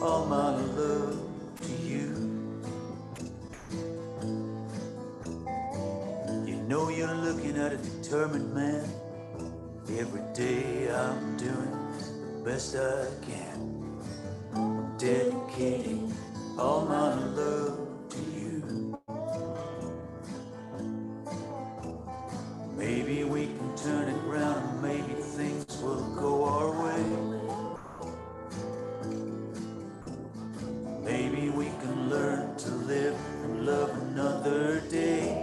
all my love to you. You know you're looking at a determined man. Every day I'm doing the best I can. I'm dedicating all my love to you. Maybe we can turn it round and maybe things will go our way. Maybe we can learn to live and love another day.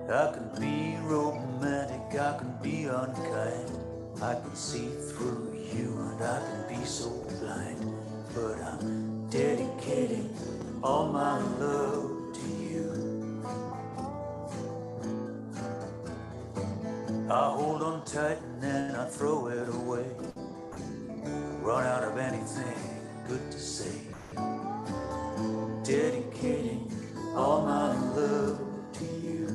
I can be romantic, I can be unkind, I can see through you and I can be so blind. But I'm dedicating all my love to you. I hold on tight and then I throw it away. Run out of anything good to say. Dedicating all my love to you.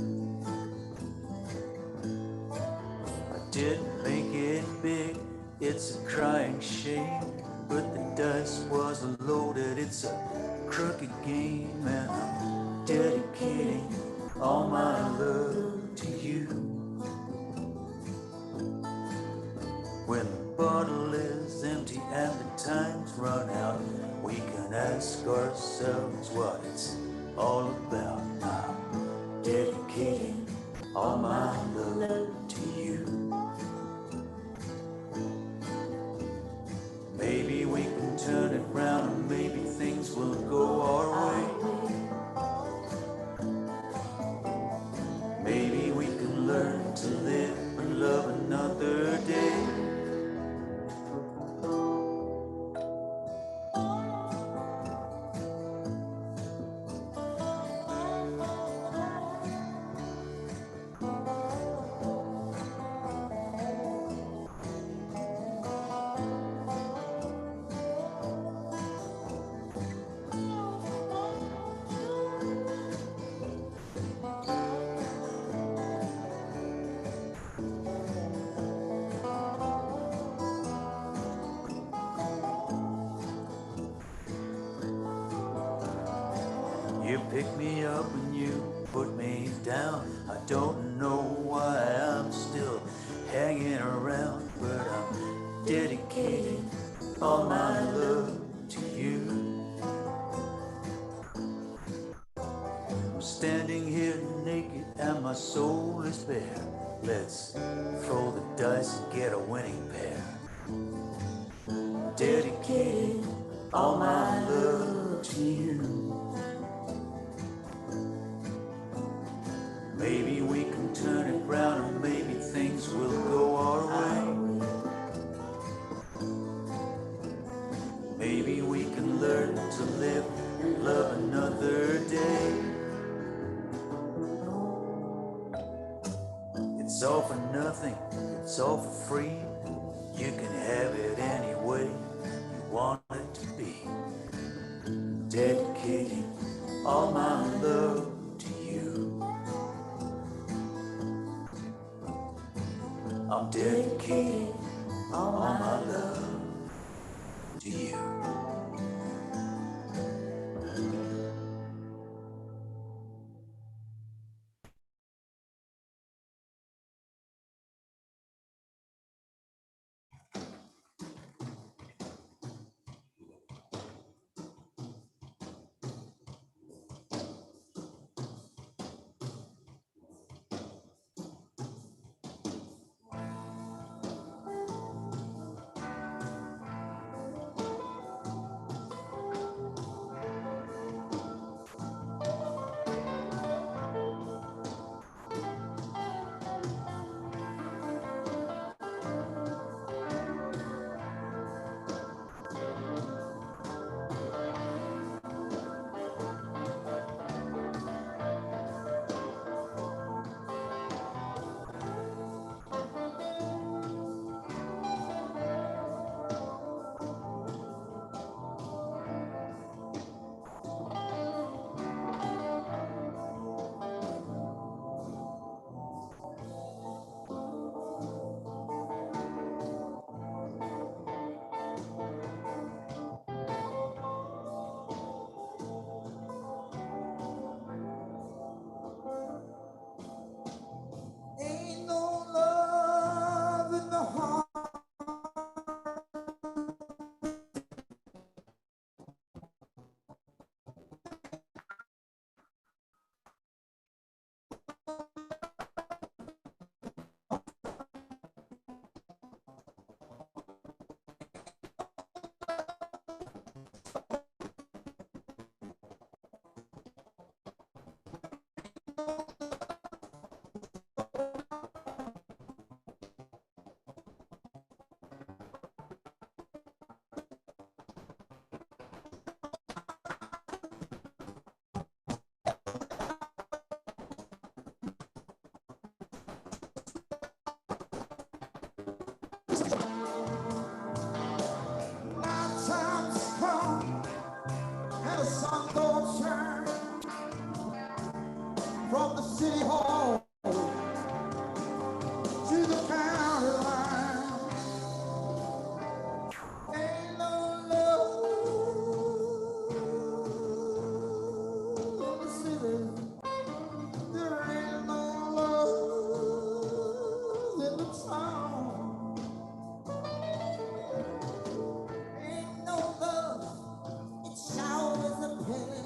I didn't make it big, it's a crying shame. But the dice was loaded, it's a crooked game. And I'm dedicating all my love to you. When the bottle is empty and the time's run out, we can ask ourselves what it's all about. I'm dedicating all my love to you. Maybe we can turn it round and maybe things will go our way. Maybe we can learn to live and love another day. You pick me up and you put me down. I don't know why I'm still hanging around, but I'm dedicating all my love to you. I'm standing here naked and my soul is bare. Let's throw the dice and get a winning pair. Dedicating all my love to you. Maybe we can turn it round and maybe things will go our way. Maybe we can learn to live and love another day. It's all for nothing, it's all for free. You can have it any way you want it to be. Dedicating all my love to you. I'm dedicating all my love to you. From the city hall to the county line, ain't no love in the city. There ain't no love in the town. Ain't no love, it showers a pity.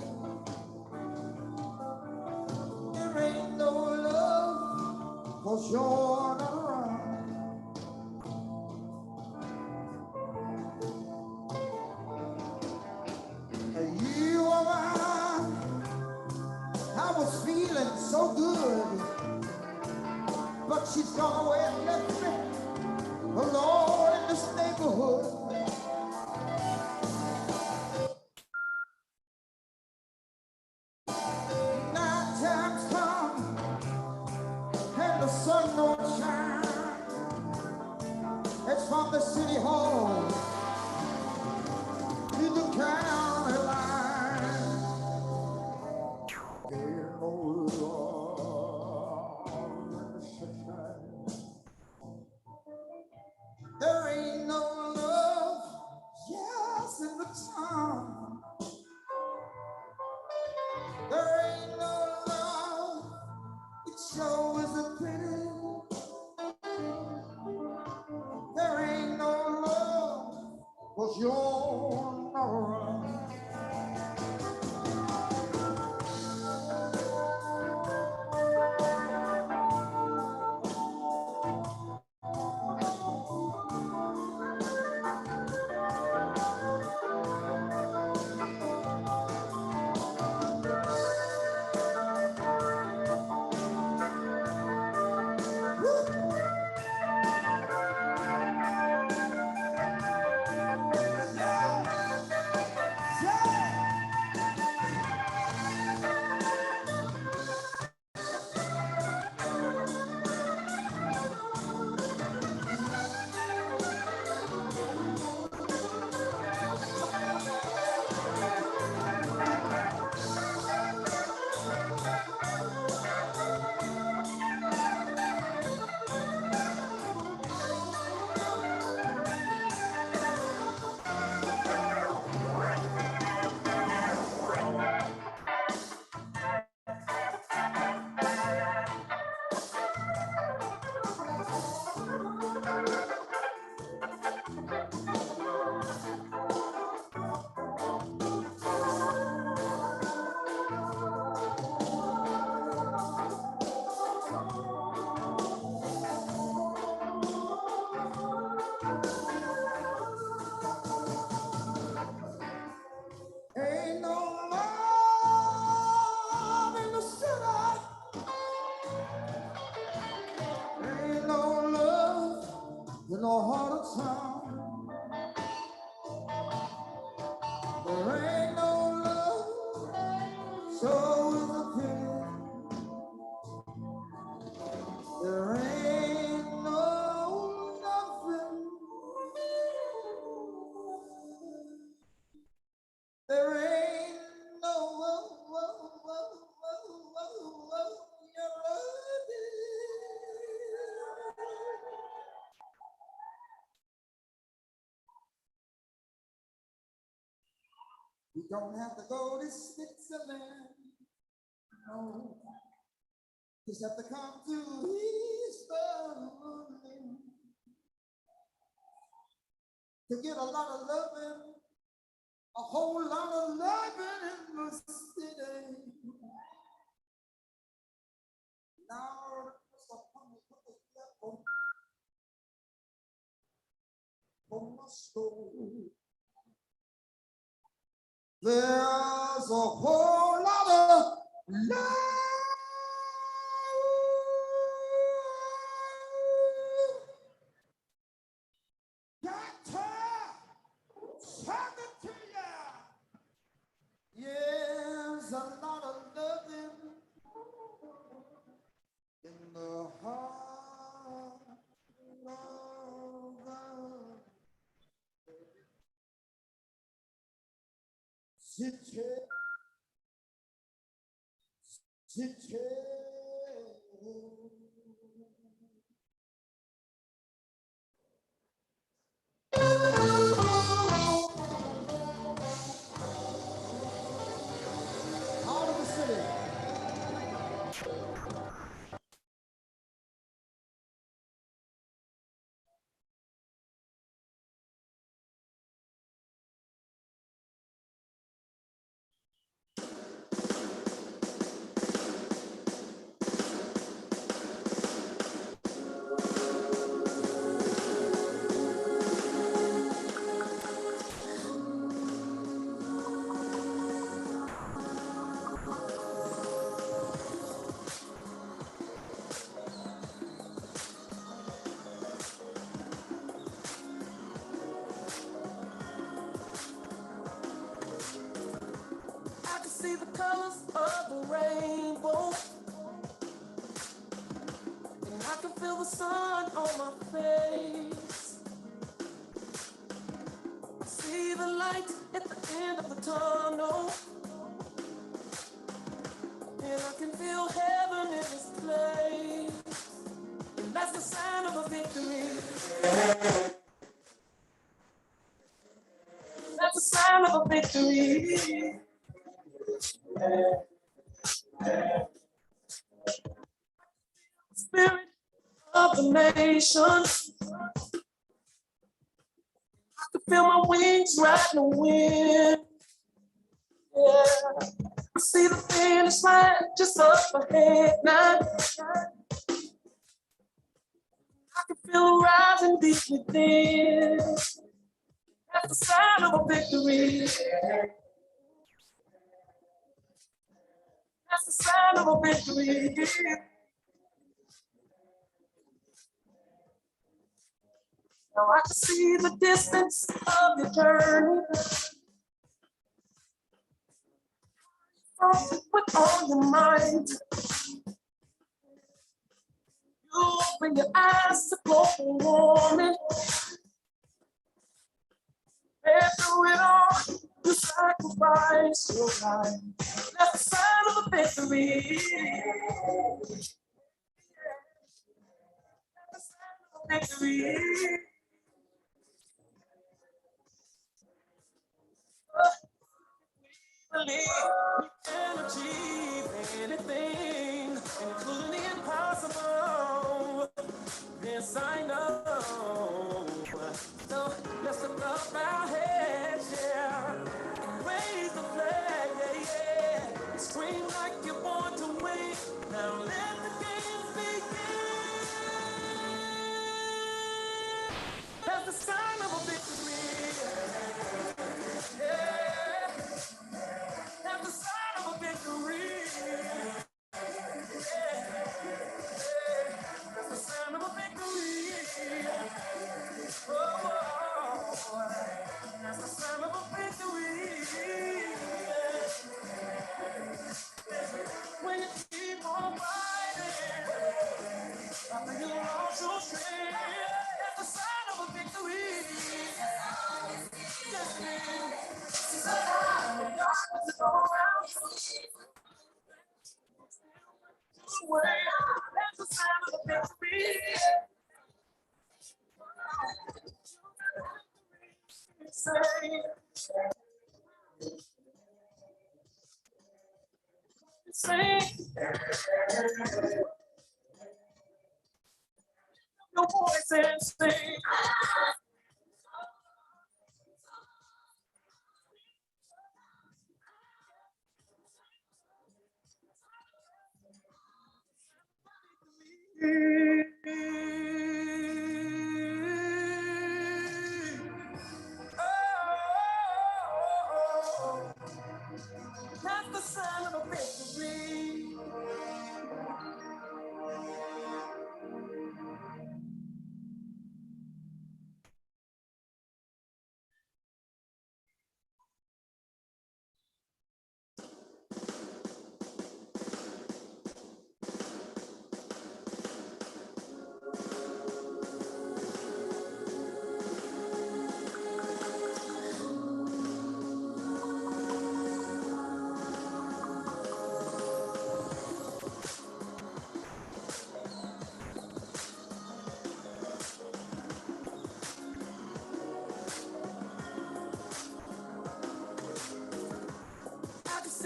There ain't no love, 'cause you're not around. You are mine. I was feeling so good, but she's gone away and left me alone in this neighborhood. Night times come and the sun don't shine. It's from the city hall to the county line. Ain't no love in the sunshine. There ain't no love, yes, in the town. There ain't no love, it sure is a pity. There ain't no love, 'cause you're not around. Ain't no love in the city. Ain't no love in the heart of town. There ain't no love, so is a pity. There ain't no nothing. There ain't no you don't have to go to Switzerland, no. Just have to come to Eastern to get a lot of loving, a whole lot of loving in the city. Now, there's a whole lot of love I can see the colors of the rainbow, and I can feel the sun on my face. I see the light at the end of the tunnel, and I can feel heaven in this place. And that's the sign of a victory. That's the sign of a victory. Spirit of the nations, I can feel my wings riding the wind. Yeah, I see the finish line just up ahead now. I can feel it rising deep within. That's the sign of a victory. That's the sign of a victory. Now I can see the distance of your journey. With all your mind, you open your eyes to global warming. And through it all, you sacrifice your life. That's the sign of a victory. That's the sign of a victory. Believe we can achieve anything, including the impossible. Yes, I know. So let's lift up our heads, yeah, and raise the flag, yeah, yeah. Scream like you're born to win. Now let the games begin. That's the sign of a victory. Yeah, that's the sign of a victory. That's the sign of a victory. Oh, that's the sign of a victory. When you keep on fighting, after you lost your strength, that's the sign of a victory. Just when darkness is all around you, that's the sign of a victory. Say, say, your voice and sing. Oh, that's the sign of a victory.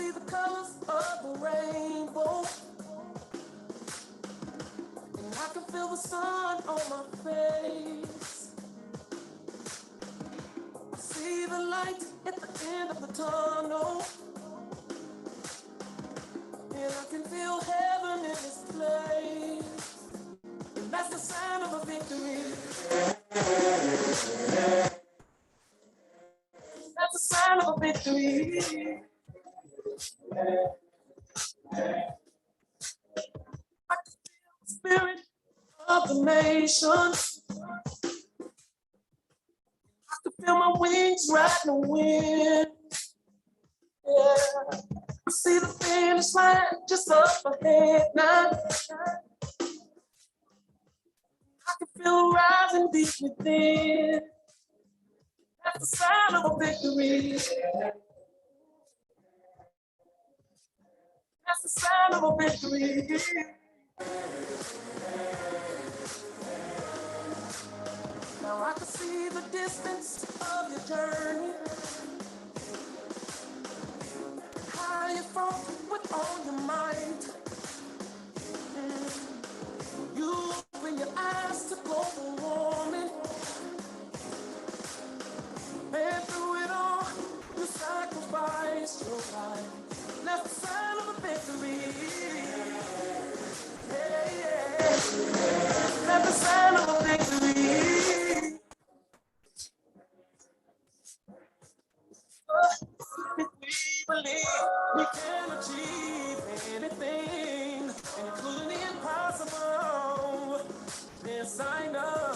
see the colors of the rainbow, and I can feel the sun on my face. I see the light at the end of the tunnel, and I can feel heaven in this place. And that's the sign of a victory. That's the sign of a victory. I can feel the spirit of the nations. I can feel my wings riding the wind. Yeah. I see the finish line just up ahead now. I can feel rising deep within. That's the sign of a victory. That's the sign of a victory. Now I can see the distance of your journey. How you fought with all your might. You open your eyes to global warming. And through it all, you sacrificed your life. That's the sign of a victory. Yeah, yeah. That's the sign of a victory. If we believe we can achieve anything, including the impossible, yes, I know.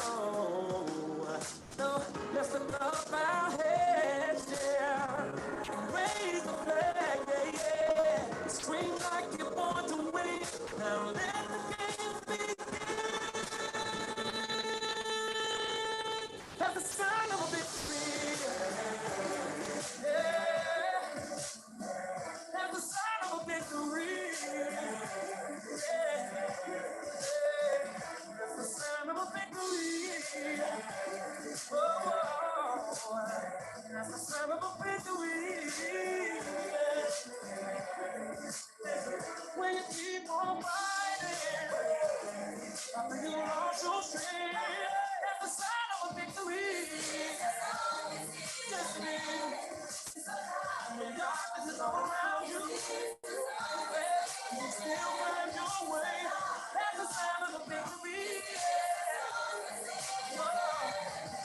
So let's lift up our heads, yeah, and raise the flag, yeah, yeah. Scream like you're born to win. Now let the game begin. That's the sign of a victory. Yeah. That's the sign of a victory. Yeah. That's the sign of a victory. Oh, that's the sign of a victory. When you keep on fighting, after you lost your strength, that's the sign of a victory. Just me. When darkness is all around you, you still find your way. That's the sign of a victory. Oh,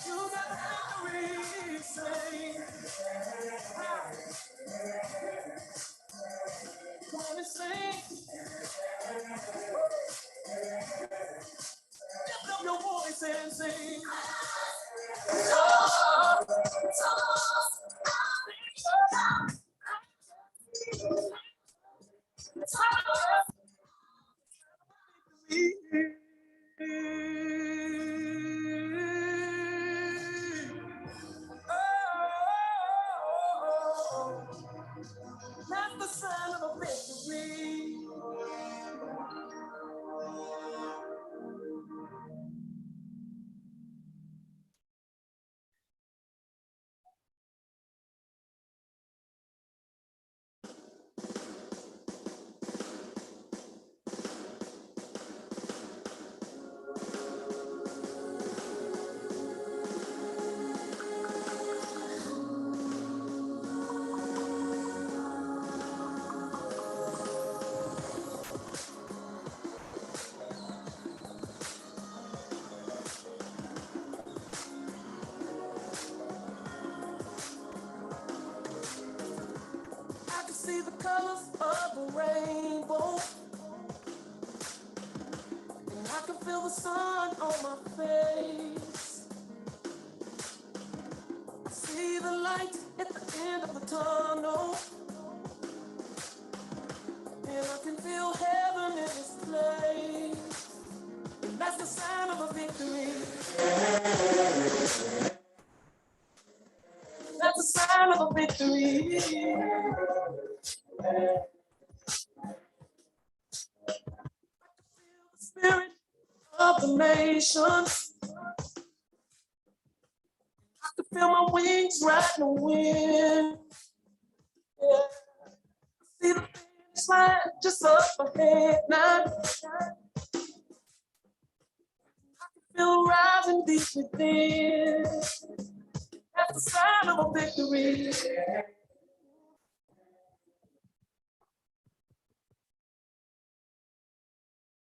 you got the victory. Say, come on and sing. Lift up your voice and sing. That's the sign of a victory. I can see the colors of the rainbow, and I can feel the sun on my face. I see the light at the end of the tunnel, and I can feel heaven in this place. And that's the sign of a victory. That's the sign of a victory. Spirit of the nations, I can feel my wings riding the wind. Yeah. slide just up ahead now. Feel rising deep within. That's the sign of a victory.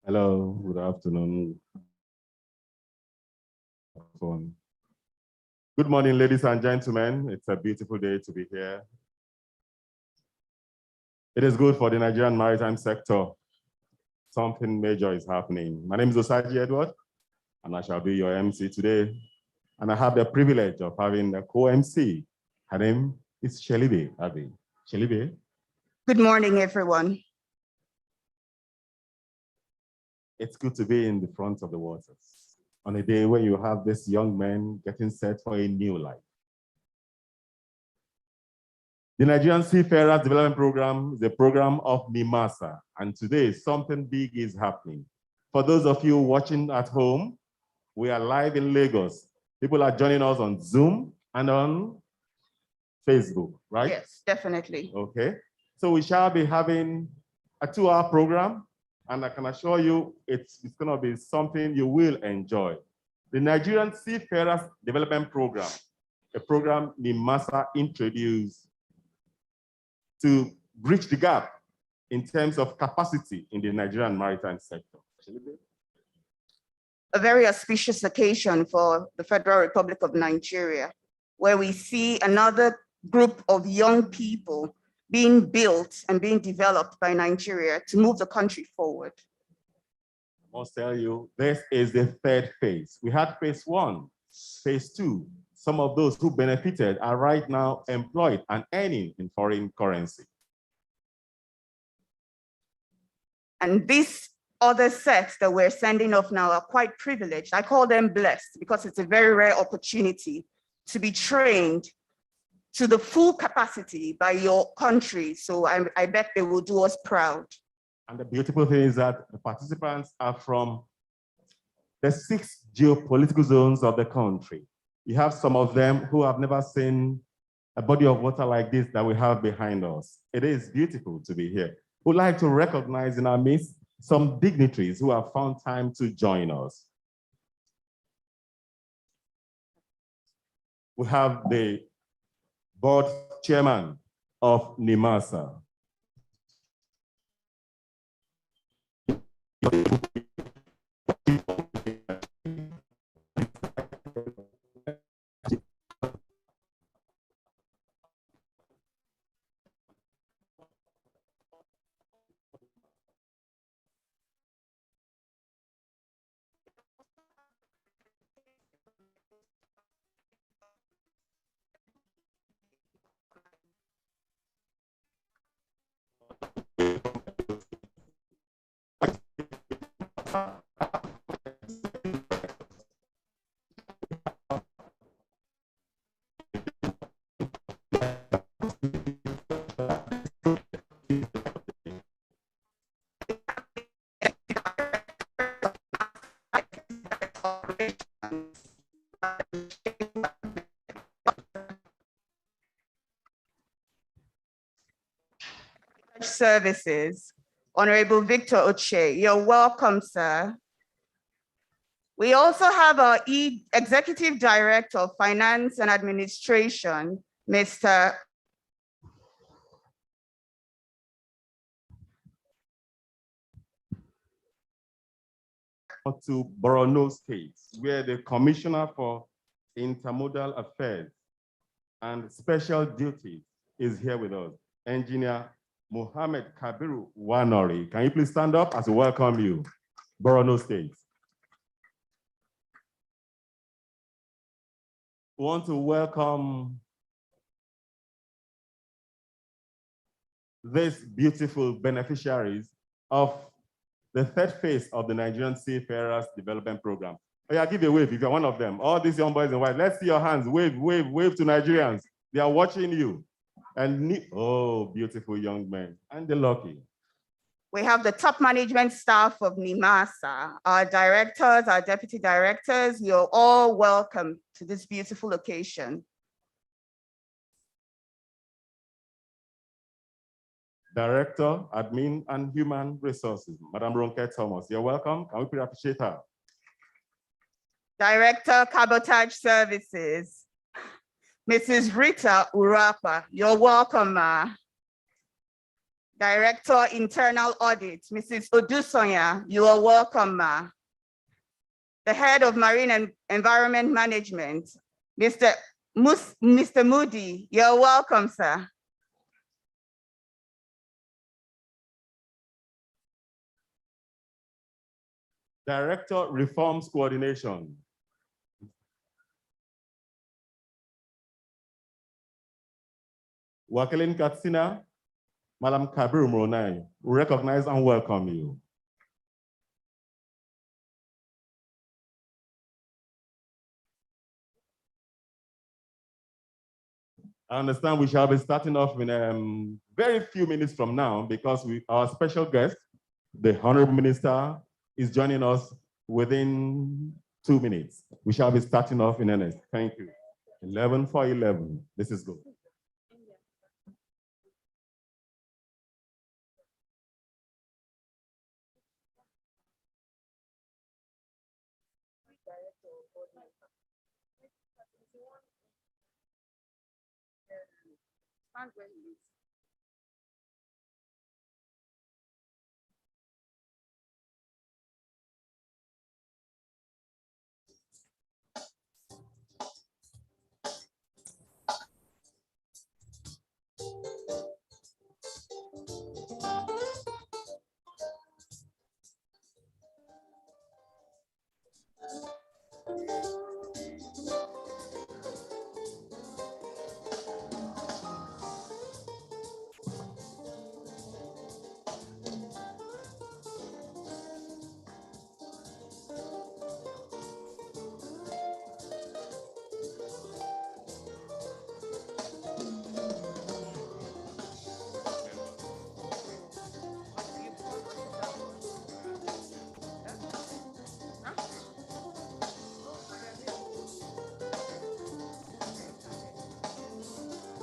Hello, good afternoon. Good morning, ladies and gentlemen. It's a beautiful day to be here. It is good for the Nigerian maritime sector. Something major is happening. My name is Osaji Edward, and I shall be your MC today. And I have the privilege of having a co-MC. Her name is Shelibe Abi. Shelibe. Good morning, everyone. It's good to be in the front of the waters on a day when you have this young man getting set for a new life. The Nigerian Seafarers Development Program is a program of NIMASA, and today something big is happening. For those of you watching at home, we are live in Lagos. People are joining us on Zoom and on Facebook, right? Yes, definitely. Okay, so we shall be having a 2-hour program, and I can assure you it's going to be something you will enjoy. The Nigerian Seafarers Development Program, a program NIMASA introduced to bridge the gap in terms of capacity in the Nigerian maritime sector. A very auspicious occasion for the Federal Republic of Nigeria, where we see another group of young people being built and being developed by Nigeria to move the country forward. I must tell you, this is the third phase. We had phase 1, phase 2. Some of those who benefited are right now employed and earning in foreign currency. And these other sets that we're sending off now are quite privileged. I call them blessed because it's a very rare opportunity to be trained to the full capacity by your country. So I bet they will do us proud. And the beautiful thing is that the participants are from the 6 geopolitical zones of the country. You have some of them who have never seen a body of water like this that we have behind us. It is beautiful to be here. We'd like to recognize in our midst some dignitaries who have found time to join us. We have the board chairman of NIMASA. Services, Honorable Victor Oche. You're welcome, sir. We also have our Executive Director of Finance and Administration, Mr. To Borno State, where the Commissioner for Intermodal Affairs and Special Duties is here with us, Engineer Mohammed Kabiru Wanori. Can you please stand up as we welcome you, Borno State. We want to welcome these beautiful beneficiaries of the third phase of the Nigerian Seafarers Development Program. Oh yeah, give a wave if you're one of them. All these young boys in white, let's see your hands. Wave, wave, wave to Nigerians. They are watching you. And oh, beautiful young men, and the lucky. We have the top management staff of NIMASA, our directors, our deputy directors. You're all welcome to this beautiful occasion. Director, Admin and Human Resources, Madam Ronke Thomas. You're welcome. Can we please appreciate her? Director, Cabotage Services, Mrs. Rita Urapa. You're welcome, ma. Director, Internal Audit, Mrs. Odusonya. You are welcome, ma. The Head of Marine and Environment Management, Mr. Moody. You're welcome, sir. Director, Reforms Coordination. Wakilin Katsina, Madam Kabir Moronai, we recognize and welcome you. I understand we shall be starting off in very few minutes from now because our special guest, the Honorable Minister, is joining us within 2 minutes. We shall be starting off in earnest. Thank you. 11 for 11. This is good.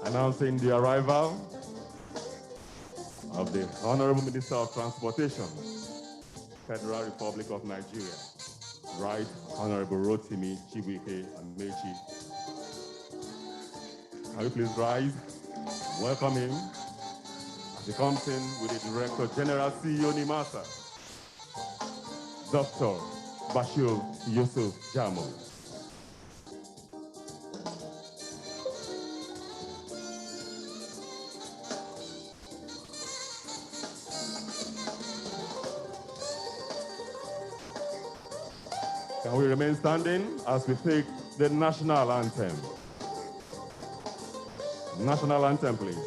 Announcing the arrival of the Honorable Minister of Transportation, Federal Republic of Nigeria, Right Honorable Rotimi Chibuike Amechi. Can you please rise? Welcome him as he comes in with the Director General CEO NIMASA, Dr. Bashir Yusuf Jamo. Can we remain standing as we take the national anthem? National anthem, please.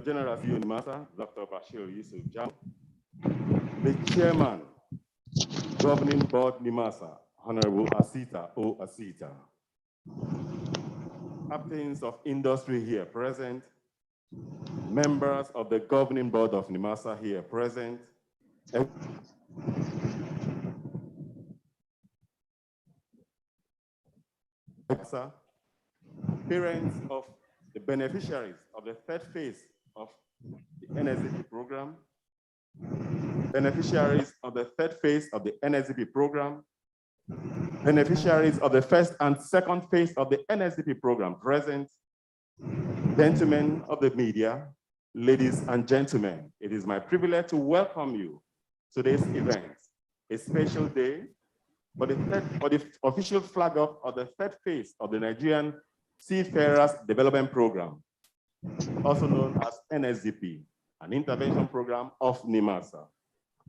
General CEO NIMASA, Dr. Bashir Yusuf Jamo, the Chairman, Governing Board NIMASA, Honorable Asita O. Asita, captains of industry here present, members of the governing board of NIMASA here present, parents of the beneficiaries of the third phase of the NSDP program, beneficiaries of the third phase of the NSDP program, beneficiaries of the first and second phase of the NSDP program present, gentlemen of the media, ladies and gentlemen, it is my privilege to welcome you to this event, a special day for the official flag off of the third phase of the Nigerian Seafarers Development Program, also known as NSDP, an intervention program of NIMASA.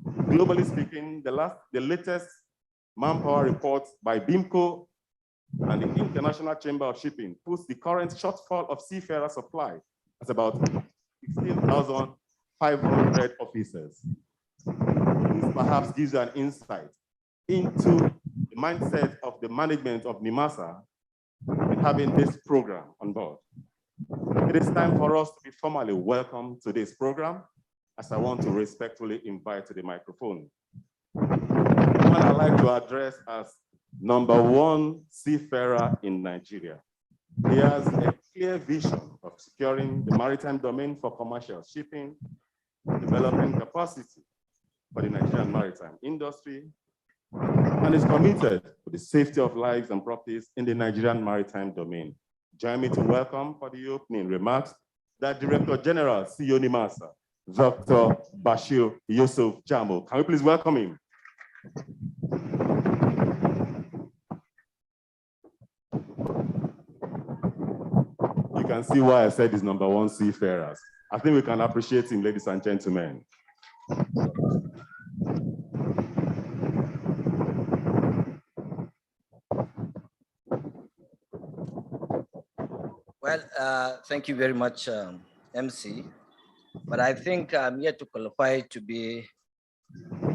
Globally speaking, the latest manpower report by BIMCO and the International Chamber of Shipping puts the current shortfall of seafarer supply at about 16,500 officers. This perhaps gives you an insight into the mindset of the management of NIMASA in having this program on board. It is time for us to be formally welcome to this program, as I want to respectfully invite to the microphone the one I'd like to address as #1 seafarer in Nigeria. He has a clear vision of securing the maritime domain for commercial shipping, developing capacity for the Nigerian maritime industry, and is committed to the safety of lives and properties in the Nigerian maritime domain. Join me to welcome for the opening remarks the Director General, CEO NIMASA, Dr. Bashir Yusuf Jamo. Can we please welcome him? You can see why I said he's #1 seafarers. I think we can appreciate him, ladies and gentlemen. Well, thank you very much, MC. But I think I'm yet to qualify to be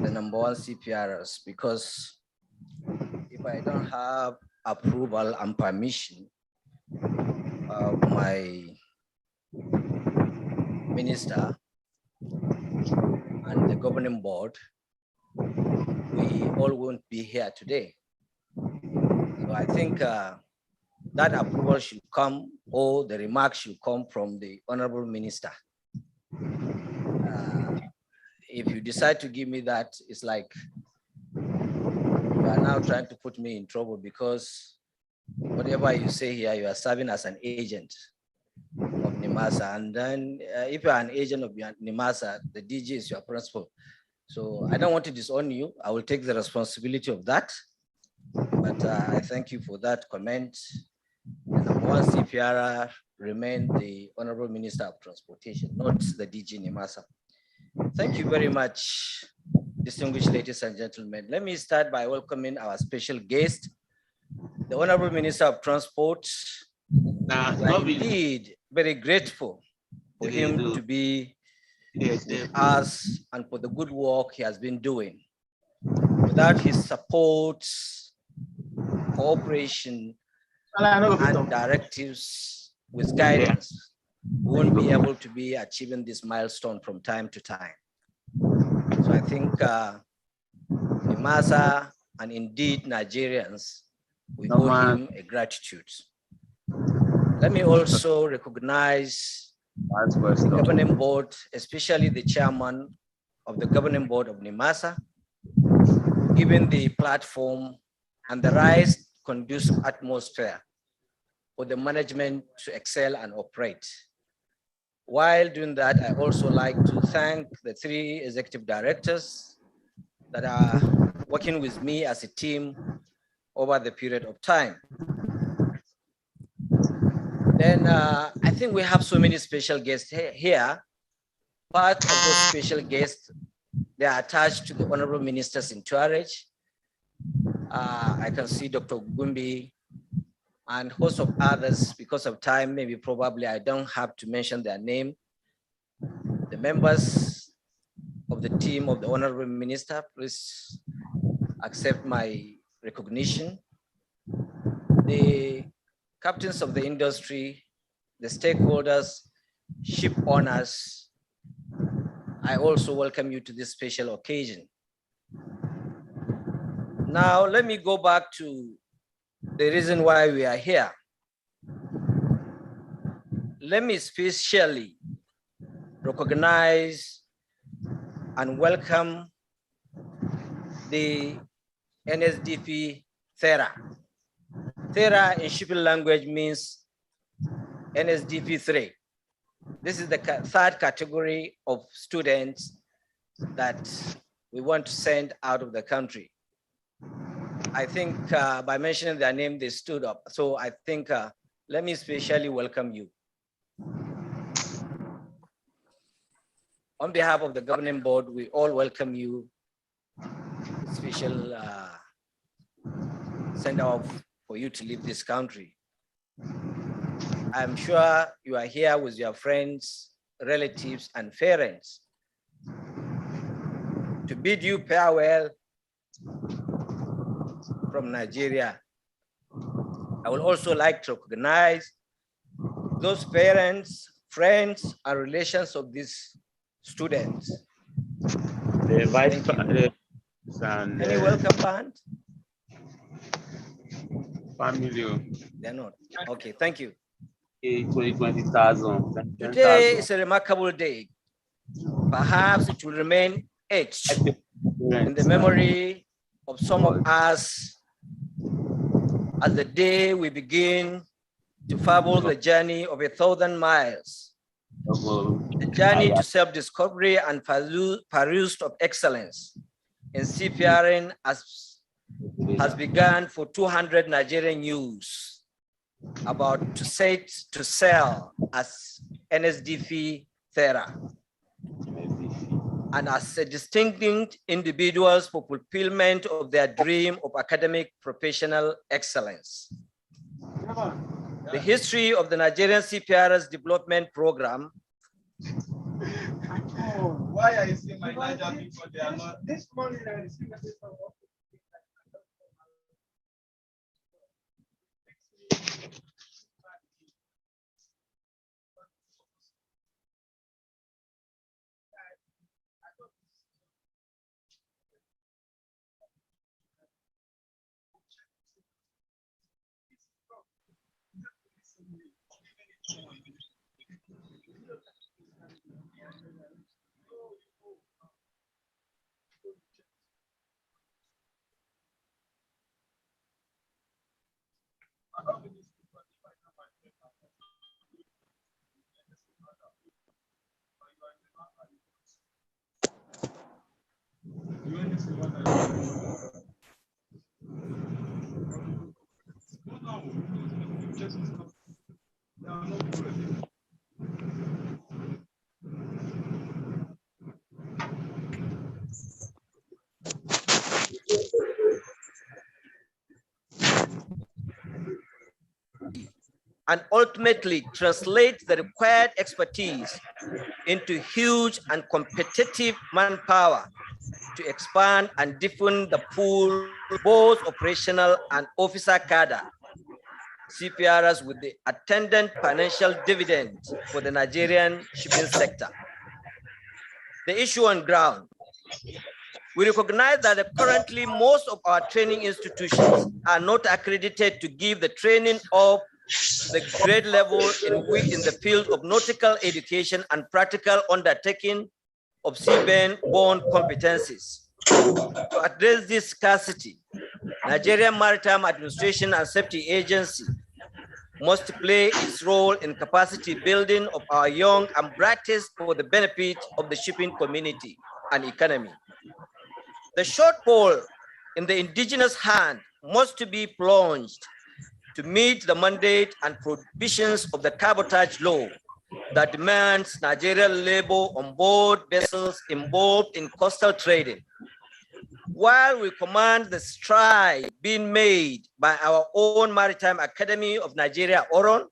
the #1 CPRs, because if I don't have approval and permission of my minister and the governing board, we all won't be here today. So I think that approval should come, or the remarks should come from the honorable minister. If you decide to give me that, it's like you are now trying to put me in trouble, because whatever you say here, you are serving as an agent of NIMASA. And then if you are an agent of NIMASA, the DG is your principal. So I don't want to disown you. I will take the responsibility of that. But I thank you for that comment. The #1 CPR remain the Honorable Minister of Transportation, not the DG NIMASA. Thank you very much, distinguished ladies and gentlemen. Let me start by welcoming our special guest, the Honorable Minister of Transport. We are indeed very grateful for him to be with us and for the good work he has been doing. Without his support, cooperation, and directives with guidance, we won't be able to be achieving this milestone from time to time. So I think NIMASA and indeed Nigerians, we owe him a gratitude. Let me also recognize the governing board, especially the chairman of the governing board of NIMASA, given the platform and the right conducive atmosphere for the management to excel and operate. While doing that, I also like to thank the 3 executive directors that are working with me as a team over the period of time. Then I think we have so many special guests here. Part of those special guests, they are attached to the Honorable Minister's entourage. I can see Dr. Gumbi and host of others. Because of time, maybe probably I don't have to mention their name. The members of the team of the Honorable Minister, please accept my recognition. The captains of the industry, the stakeholders, ship owners, I also welcome you to this special occasion. Now, let me go back to the reason why we are here. Let me especially recognize and welcome the NSDP THERA. THERA in shipping language means NSDP 3. This is the third category of students that we want to send out of the country. I think by mentioning their name, they stood up. So I think, let me especially welcome you. On behalf of the governing board, we all welcome you. Special send off for you to leave this country. I'm sure you are here with your friends, relatives, and parents to bid you farewell from Nigeria. I would also like to recognize those parents, friends, and relations of these students. The vice president and any welcome band? Family. They're not. Okay, thank you. 20,000. Today is a remarkable day. Perhaps it will remain etched in the memory of some of us as the day we begin to travel the journey of 1,000 miles. The journey to self-discovery and pursuit of excellence in seafaring has begun for 200 Nigerian youths about to set to sail as NSDP THERA and as distinguished individuals for fulfillment of their dream of academic professional excellence. The history of the Nigerian Seafarers Development Program. Why are you saying my Nigerian people? They are not this morning. I received a message from and ultimately translate the required expertise into huge and competitive manpower to expand and deepen the pool, both operational and officer cadre, CPRs with the attendant financial dividend for the Nigerian shipping sector. The issue on ground. We recognize that currently most of our training institutions are not accredited to give the training of the grade level in the field of nautical education and practical undertaking of seaborne competencies. To address this scarcity, Nigerian Maritime Administration and Safety Agency must play its role in capacity building of our young and brightest for the benefit of the shipping community and economy. The shortfall in the indigenous hand must be plunged to meet the mandate and provisions of the cabotage law that demands Nigerian labor on board vessels involved in coastal trading. While we command the stride being made by our own Maritime Academy of Nigeria, Oron,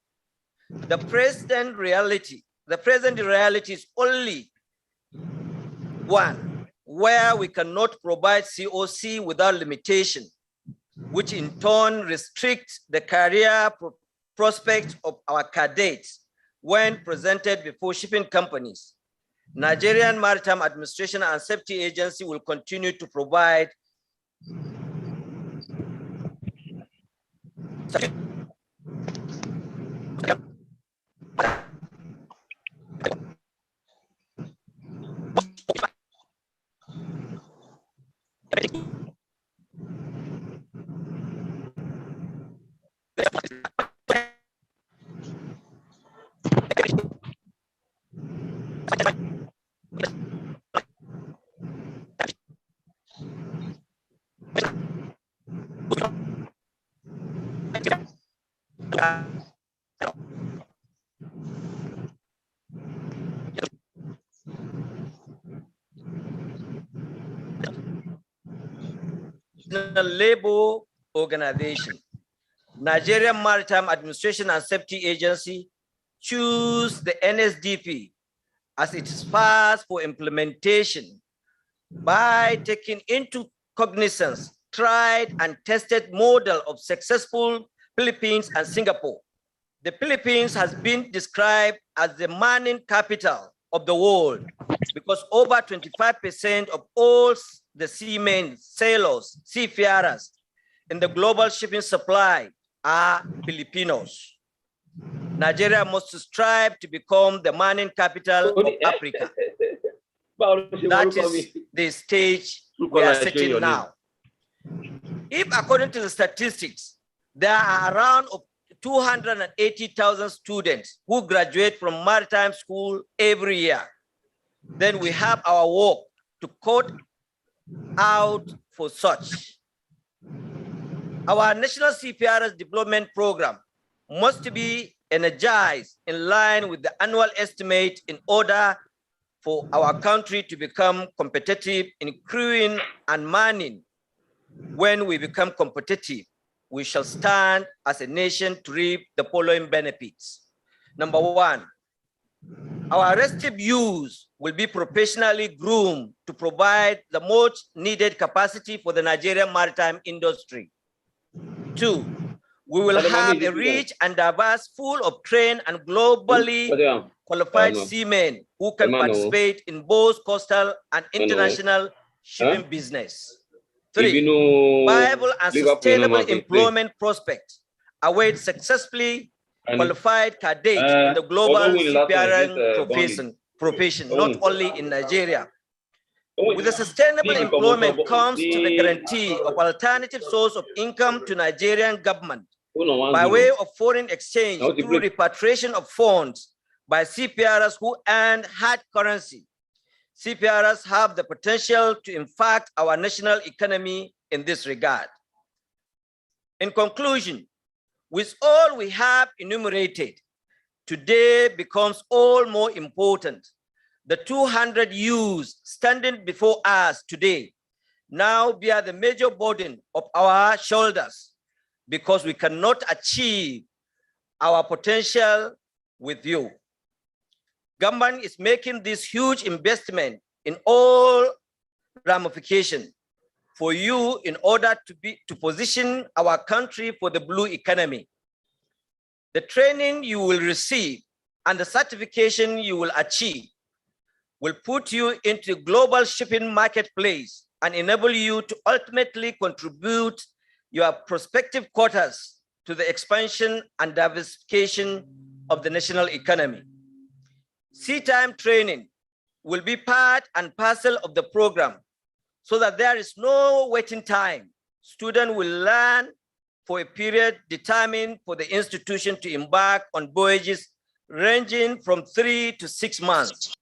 the present reality is only one where we cannot provide COC without limitation, which in turn restricts the career prospects of our cadets when presented before shipping companies, Nigerian Maritime Administration and Safety Agency will continue to provide labor organization. Nigerian Maritime Administration and Safety Agency choose the NSDP as its path for implementation by taking into cognizance tried and tested model of successful Philippines and Singapore. The Philippines has been described as the mining capital of the world because over 25% of all the seamen, sailors, seafarers in the global shipping supply are Filipinos. Nigeria must strive to become the mining capital of Africa. That is the stage we are sitting now. If according to the statistics, there are around 280,000 students who graduate from maritime school every year, then we have our work to cut out for such. Our National Seafarers Development Program must be energized in line with the annual estimate in order for our country to become competitive in crewing and manning. When we become competitive, we shall stand as a nation to reap the following benefits. Number one, our restive youth will be professionally groomed to provide the most needed capacity for the Nigerian maritime industry. Two, we will have a rich and diverse pool of trained and globally qualified seamen who can participate in both coastal and international shipping business. Three, viable and sustainable employment prospects await successfully qualified cadets in the global seafaring profession, not only in Nigeria. With the sustainable employment comes to the guarantee of alternative source of income to Nigerian government by way of foreign exchange through repatriation of funds by seafarers who earn hard currency. Seafarers have the potential to impact our national economy in this regard. In conclusion, with all we have enumerated, today becomes all more important. The 200 youths standing before us today now bear the major burden of our shoulders because we cannot achieve our potential with you. Government is making this huge investment in all ramifications for you in order to position our country for the blue economy. The training you will receive and the certification you will achieve will put you into the global shipping marketplace and enable you to ultimately contribute your prospective quotas to the expansion and diversification of the national economy. Sea-time training will be part and parcel of the program so that there is no waiting time. Students will learn for a period determined for the institution to embark on voyages ranging from 3 to 6 months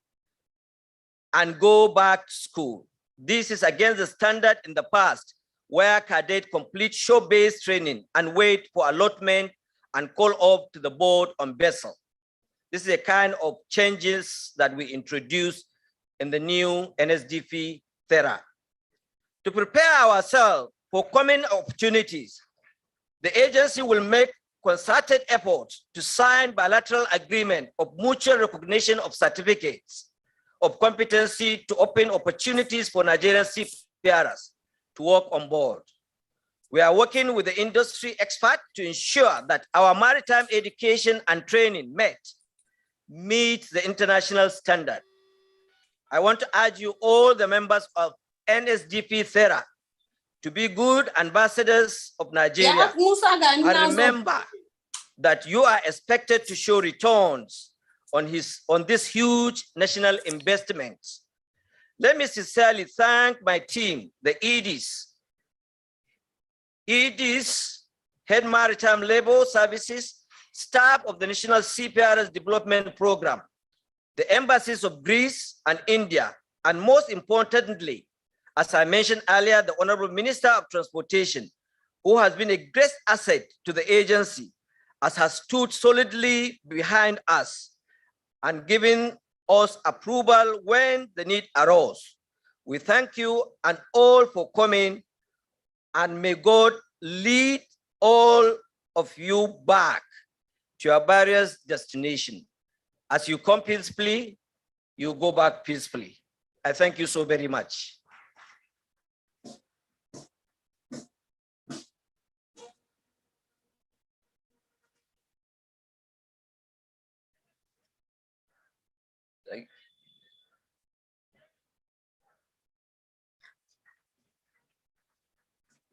and go back to school. This is against the standard in the past where cadets complete shore-based training and wait for allotment and call up to the board on vessel. This is a kind of changes that we introduced in the new NSDP thera. To prepare ourselves for coming opportunities, the agency will make concerted efforts to sign bilateral agreement of mutual recognition of certificates of competency to open opportunities for Nigerian seafarers to work on board. We are working with the industry expert to ensure that our maritime education and training meet the international standard. I want to urge you all the members of NSDP THERA to be good ambassadors of Nigeria. And remember that you are expected to show returns on this huge national investment. Let me sincerely thank my team, the EDs, Head Maritime Labor Services, staff of the National Seafarers Development Program, the embassies of Greece and India, and most importantly, as I mentioned earlier, the Honorable Minister of Transportation, who has been a great asset to the agency, as has stood solidly behind us and given us approval when the need arose. We thank you and all for coming, and may God lead all of you back to your various destinations. As you come peacefully, you go back peacefully. I thank you so very much.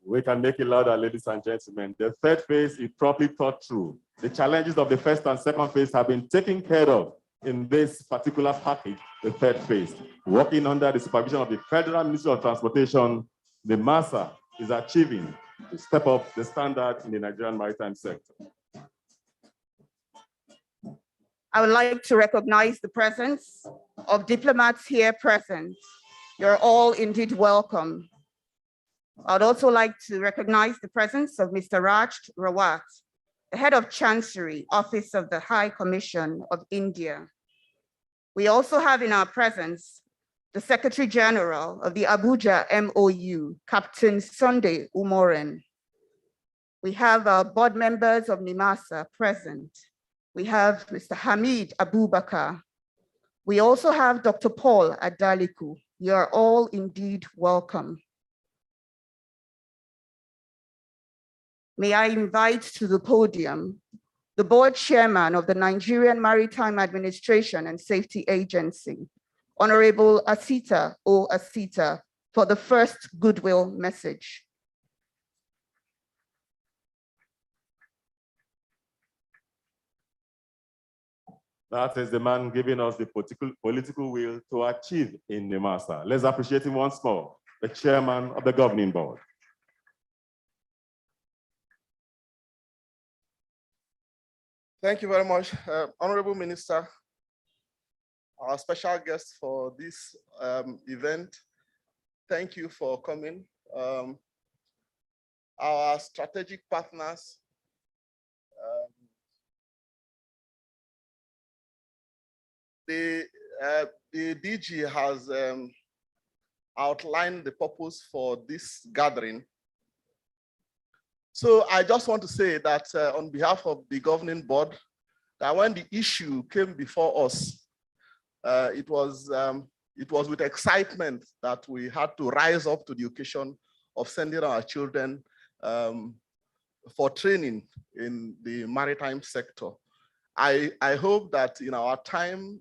We can make it louder, ladies and gentlemen. The third phase is properly thought through. The challenges of the first and second phase have been taken care of in this particular package, the third phase. Working under the supervision of the Federal Ministry of Transportation, the MASA is achieving to step up the standard in the Nigerian maritime sector. I would like to recognize the presence of diplomats here present. You're all indeed welcome. I'd also like to recognize the presence of Mr. Raj Rawat, the head of Chancery, Office of the High Commission of India. We also have in our presence the Secretary General of the Abuja MOU, Captain Sunday Umoren. We have our board members of NIMASA present. We have Mr. Hamid Abubakar. We also have Dr. Paul Adaliku. You are all indeed welcome. May I invite to the podium the board chairman of the Nigerian Maritime Administration and Safety Agency, Honorable Asita O. Asita, for the first goodwill message. That is the man giving us the political will to achieve in NIMASA. Let's appreciate him once more, the chairman of the governing board. Thank you very much, Honorable Minister, our special guest for this event. Thank you for coming. Our strategic partners, the DG has outlined the purpose for this gathering. So I just want to say that on behalf of the governing board, that when the issue came before us, it was with excitement that we had to rise up to the occasion of sending our children for training in the maritime sector. I hope that in our time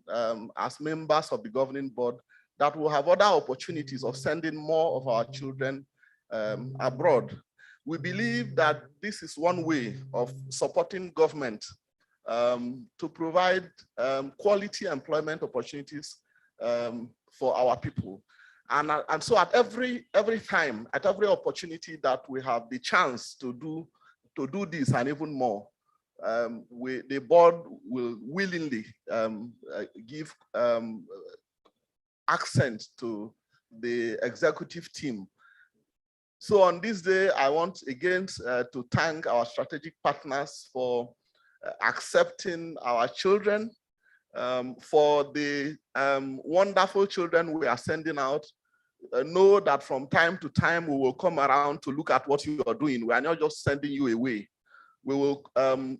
as members of the governing board, that we'll have other opportunities of sending more of our children abroad. We believe that this is one way of supporting government to provide quality employment opportunities for our people. And so at every time, at every opportunity that we have the chance to do this and even more, the board will willingly give accent to the executive team. So on this day, I want again to thank our strategic partners for accepting our children, for the wonderful children we are sending out. Know that from time to time, we will come around to look at what you are doing. We are not just sending you away. We will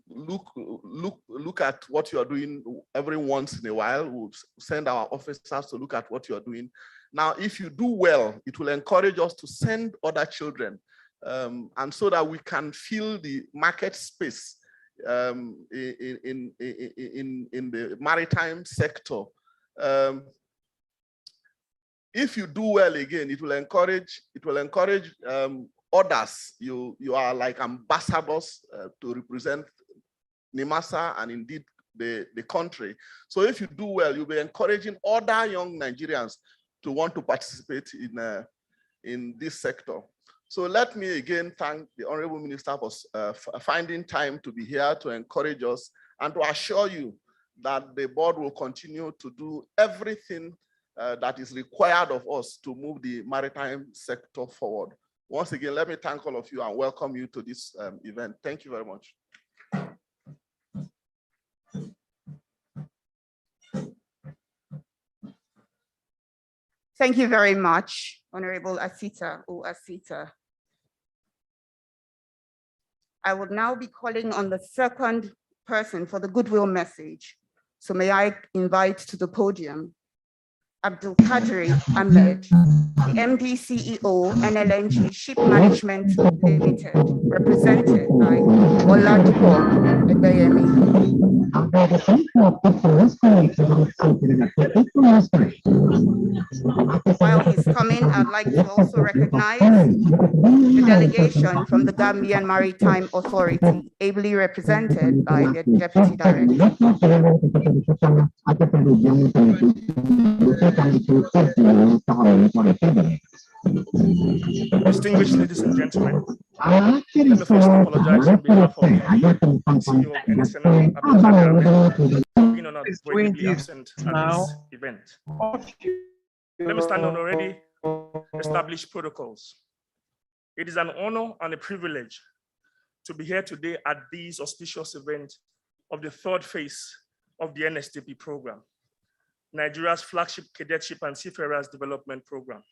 look at what you are doing every once in a while. We'll send our officers to look at what you are doing. Now, if you do well, it will encourage us to send other children and so that we can fill the market space in the maritime sector. If you do well again, it will encourage others. You are like ambassadors to represent NIMASA and indeed the country. So if you do well, you'll be encouraging other young Nigerians to want to participate in this sector. So let me again thank the Honorable Minister for finding time to be here to encourage us and to assure you that the board will continue to do everything that is required of us to move the maritime sector forward. Once again, let me thank all of you and welcome you to this event. Thank you very much. Thank you very much, Honorable Asita O Asita. I will now be calling on the second person for the goodwill message. So may I invite to the podium Abdul Kadri Ahmed, the MD CEO, NLNG Ship Management Limited, represented by Oladipo Ebeyemi. While he's coming, I'd like to also recognize the delegation from the Gambian Maritime Authority, ably represented by the Deputy Director. Distinguished ladies and gentlemen, let me first apologize on behalf of the CEO of NSDP, Abdul Kadri Ahmed, being unavoidably absent at this event. Let me stand on already established protocols. It is an honor and a privilege to be here today at this auspicious event of the third phase of the NSDP program, Nigeria's flagship cadetship and seafarers development program.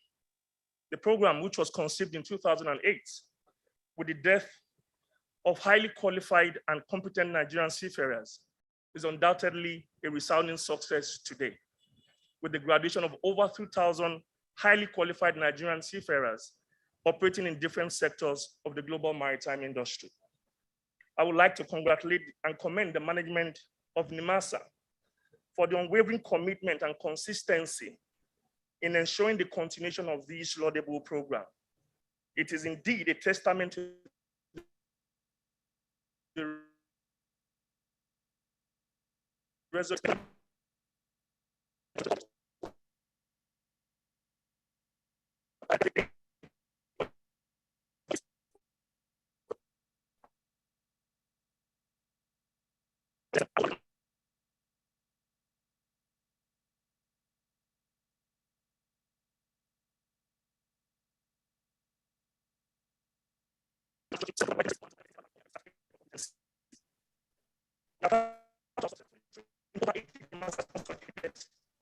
The program, which was conceived in 2008 with the death of highly qualified and competent Nigerian seafarers, is undoubtedly a resounding success today, with the graduation of over 2,000 highly qualified Nigerian seafarers operating in different sectors of the global maritime industry. I would like to congratulate and commend the management of NIMASA for the unwavering commitment and consistency in ensuring the continuation of this laudable program. It is indeed a testament to the resolution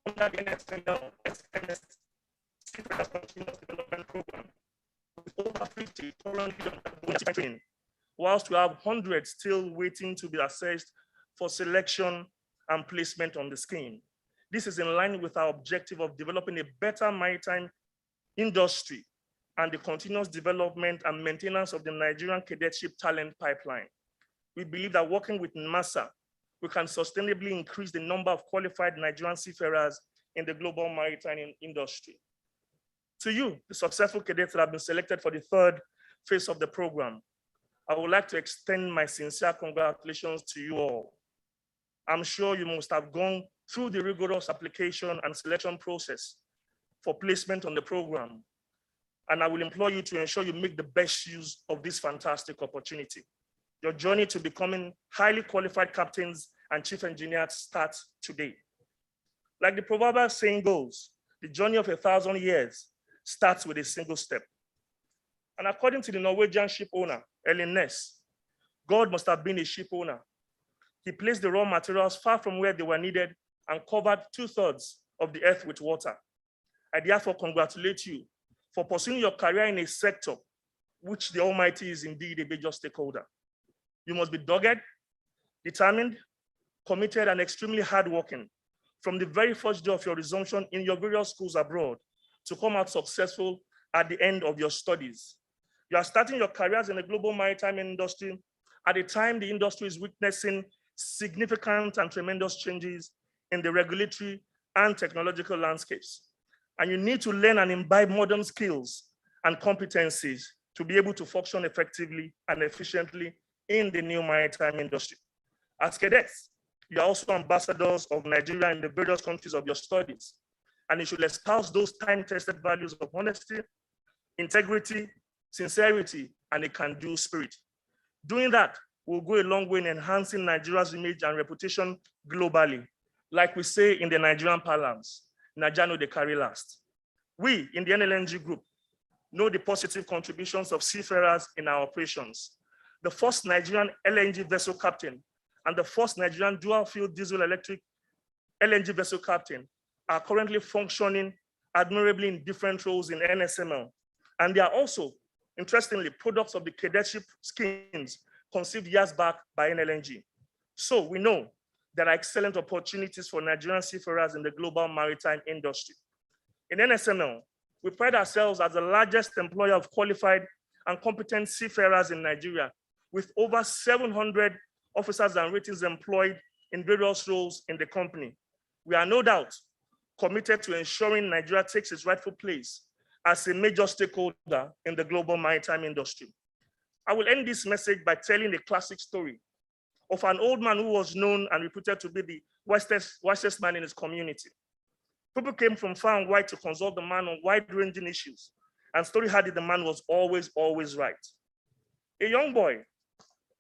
under the NSDP development program, with over 50 currently undergoing training, whilst we have hundreds still waiting to be assessed for selection and placement on the scheme. This is in line with our objective of developing a better maritime industry and the continuous development and maintenance of the Nigerian cadetship talent pipeline. We believe that working with NIMASA, we can sustainably increase the number of qualified Nigerian seafarers in the global maritime industry. To you, the successful cadets that have been selected for the third phase of the program, I would like to extend my sincere congratulations to you all. I'm sure you must have gone through the rigorous application and selection process for placement on the program, and I will implore you to ensure you make the best use of this fantastic opportunity. Your journey to becoming highly qualified captains and chief engineers starts today. Like the proverbial saying goes, the journey of 1,000 years starts with a single step. And according to the Norwegian ship owner, Ellen Ness, God must have been a ship owner. He placed the raw materials far from where they were needed and covered 2/3 of the earth with water. I therefore congratulate you for pursuing your career in a sector which the Almighty is indeed a major stakeholder. You must be dogged, determined, committed, and extremely hardworking from the very first day of your resumption in your various schools abroad to come out successful at the end of your studies. You are starting your careers in the global maritime industry at a time the industry is witnessing significant and tremendous changes in the regulatory and technological landscapes. And you need to learn and imbibe modern skills and competencies to be able to function effectively and efficiently in the new maritime industry. As cadets, you are also ambassadors of Nigeria in the various countries of your studies, and you should espouse those time-tested values of honesty, integrity, sincerity, and a can-do spirit. Doing that will go a long way in enhancing Nigeria's image and reputation globally. Like we say in the Nigerian parlance, Naija no dey carry last. We in the NLNG group know the positive contributions of seafarers in our operations. The first Nigerian LNG vessel captain and the first Nigerian dual-fuel diesel-electric LNG vessel captain are currently functioning admirably in different roles in NSML. And they are also, interestingly, products of the cadetship schemes conceived years back by NLNG. So we know there are excellent opportunities for Nigerian seafarers in the global maritime industry. In NSML, we pride ourselves as the largest employer of qualified and competent seafarers in Nigeria, with over 700 officers and ratings employed in various roles in the company. We are no doubt committed to ensuring Nigeria takes its rightful place as a major stakeholder in the global maritime industry. I will end this message by telling a classic story of an old man who was known and reputed to be the wisest man in his community. People came from far and wide to consult the man on wide-ranging issues, and story had it the man was always right. A young boy,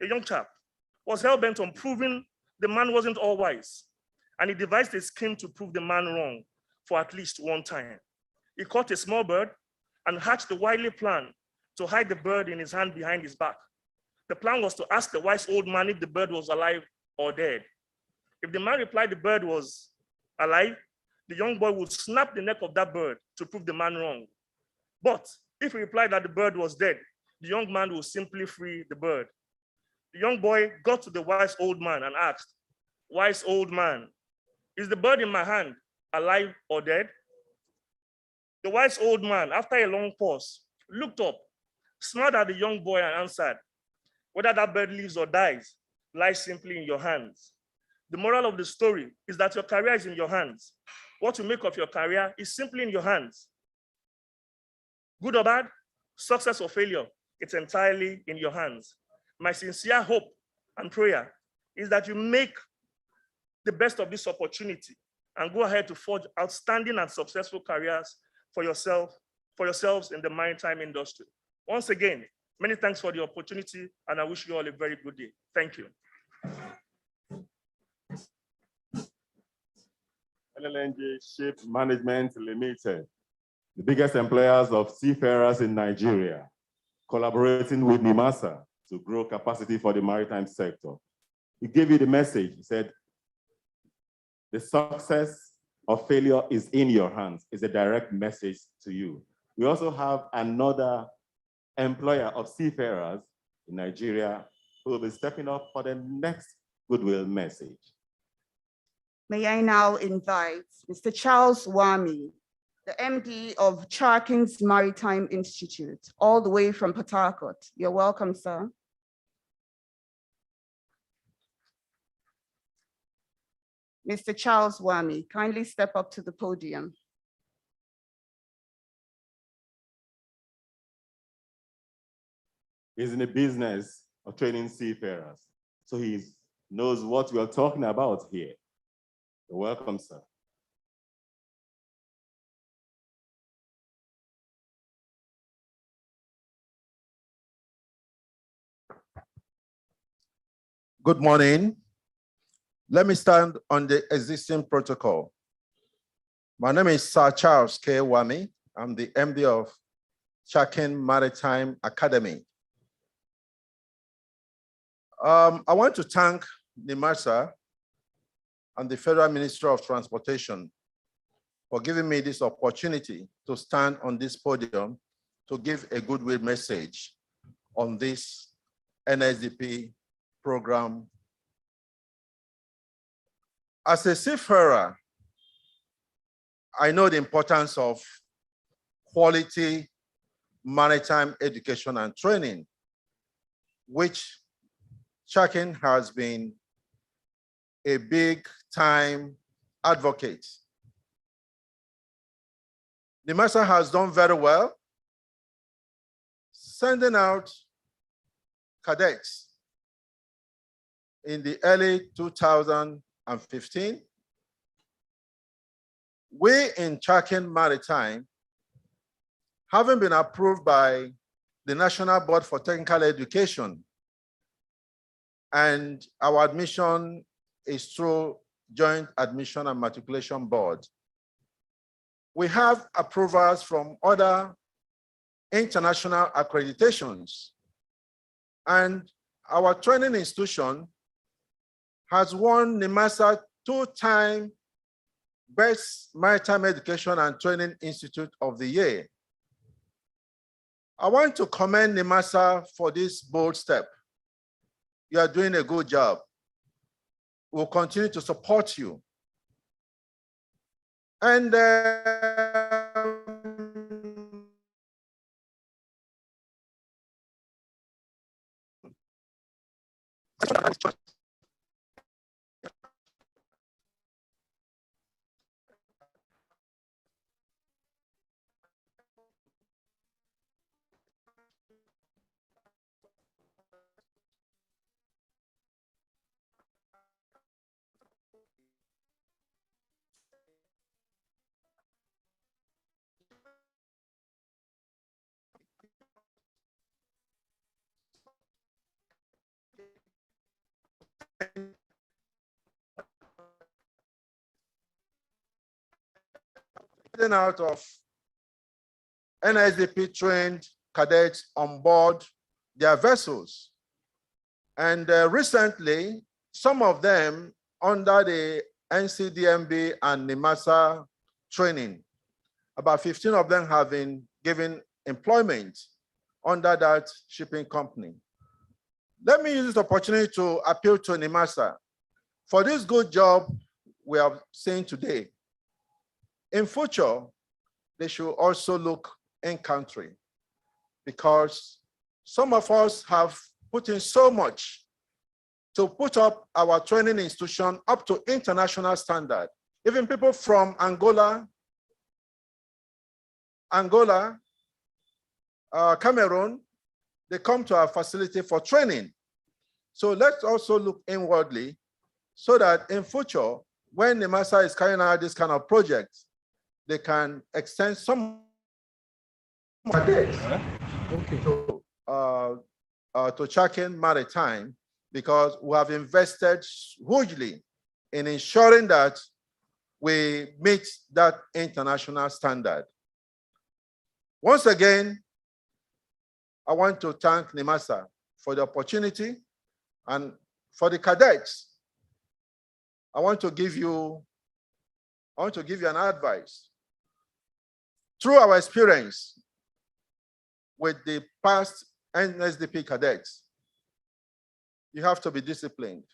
a young chap, was hell-bent on proving the man wasn't all wise, and he devised a scheme to prove the man wrong for at least one time. He caught a small bird and hatched the wily plan to hide the bird in his hand behind his back. The plan was to ask the wise old man if the bird was alive or dead. If the man replied the bird was alive, the young boy would snap the neck of that bird to prove the man wrong. But if he replied that the bird was dead, the young man would simply free the bird. The young boy got to the wise old man and asked, "Wise old man, is the bird in my hand alive or dead?" The wise old man, after a long pause, looked up, smiled at the young boy and answered, "Whether that bird lives or dies lies simply in your hands." The moral of the story is that your career is in your hands. What you make of your career is simply in your hands. Good or bad, success or failure, it's entirely in your hands. My sincere hope and prayer is that you make the best of this opportunity and go ahead to forge outstanding and successful careers for yourselves in the maritime industry. Once again, many thanks for the opportunity, and I wish you all a very good day. Thank you. NLNG Ship Management Limited, the biggest employers of seafarers in Nigeria, collaborating with NIMASA to grow capacity for the maritime sector. He gave you the message. He said, the success or failure is in your hands. It's a direct message to you. We also have another employer of seafarers in Nigeria who will be stepping up for the next goodwill message. May I now invite Mr. Charles Wami, the MD of Charkins Maritime Institute, all the way from Port Harcourt. You're welcome, sir. Mr. Charles Wami, kindly step up to the podium. He's in the business of training seafarers, so he knows what we're talking about here. You're welcome, sir. Good morning. Let me stand on the existing protocol. My name is Sir Charles K. Wami. I'm the MD of Charkins Maritime Academy. I want to thank NIMASA and the Federal Ministry of Transportation for giving me this opportunity to stand on this podium to give a goodwill message on this NSDP program. As a seafarer, I know the importance of quality maritime education and training, which Chakin has been a big time advocate. NIMASA has done very well, sending out cadets in the early 2015. We in Chakin Maritime, having been approved by the National Board for Technical Education, and our admission is through Joint Admission and Matriculation Board. We have approvals from other international accreditations, and our training institution has won NIMASA 2-time Best Maritime Education and Training Institute of the Year. I want to commend NIMASA for this bold step. You are doing a good job. We'll continue to support you. And out of NSDP trained cadets on board their vessels. And recently, some of them under the NCDMB and NIMASA training, about 15 of them have been given employment under that shipping company. Let me use this opportunity to appeal to NIMASA for this good job we are seeing today. In future, they should also look in country, because some of us have put in so much to put up our training institution up to international standard. Even people from Angola, Cameroon, they come to our facility for training. So let's also look inwardly so that in future, when NIMASA is carrying out this kind of project, they can extend some to Chakin Maritime, because we have invested hugely in ensuring that we meet that international standard. Once again, I want to thank NIMASA for the opportunity, and for the cadets, I want to give you an advice. Through our experience with the past NSDP cadets, you have to be disciplined.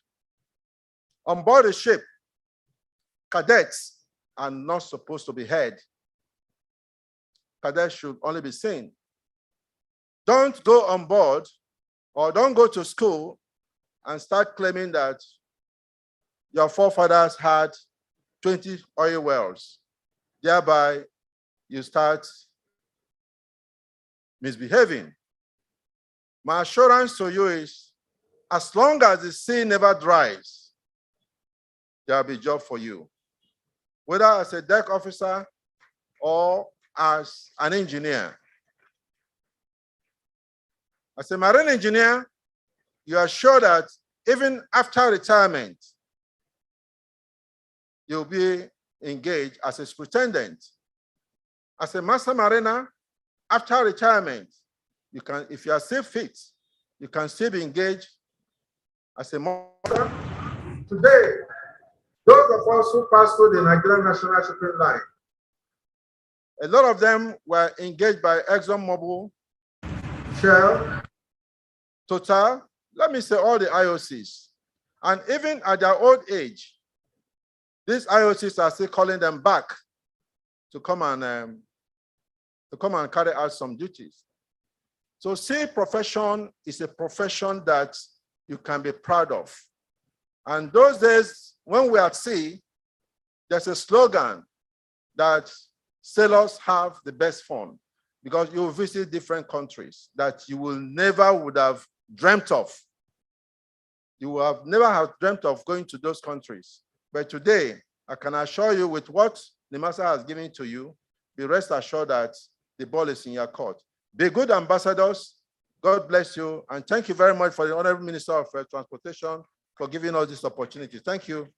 On board a ship, cadets are not supposed to be heard. Cadets should only be seen. Don't go on board or don't go to school and start claiming that your forefathers had 20 oil wells. Thereby, you start misbehaving. My assurance to you is, as long as the sea never dries, there'll be a job for you. Whether as a deck officer or as an engineer. As a marine engineer, you are sure that even after retirement, you'll be engaged as a superintendent. As a master mariner, after retirement, you can, if you are still fit, you can still be engaged as a master. Today, those of us who passed through the Nigerian National Shipping Line, a lot of them were engaged by ExxonMobil, Shell, Total, let me say all the IOCs. And even at their old age, these IOCs are still calling them back to come and carry out some duties. So sea profession is a profession that you can be proud of. And those days when we are at sea, there's a slogan that sailors have the best fun, because you visit different countries that you will never would have dreamt of. You will have never have dreamt of going to those countries. But today, I can assure you with what NIMASA has given to you, be rest assured that the ball is in your court. Be good ambassadors. God bless you. And thank you very much for the Honorable Minister of Transportation for giving us this opportunity. Thank you.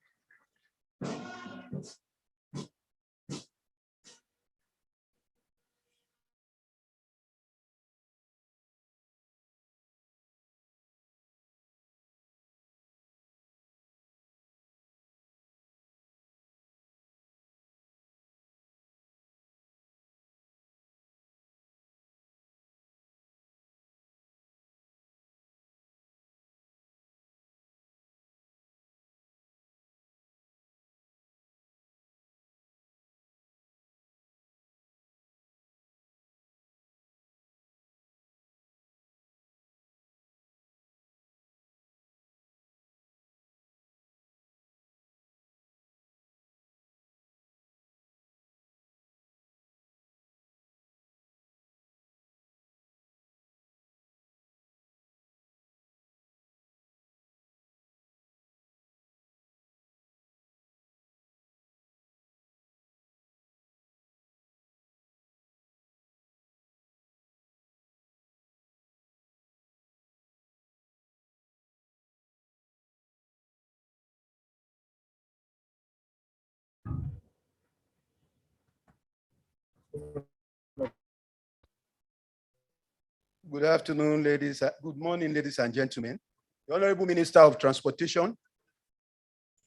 Good afternoon, ladies. Good morning, ladies and gentlemen. The Honorable Minister of Transportation,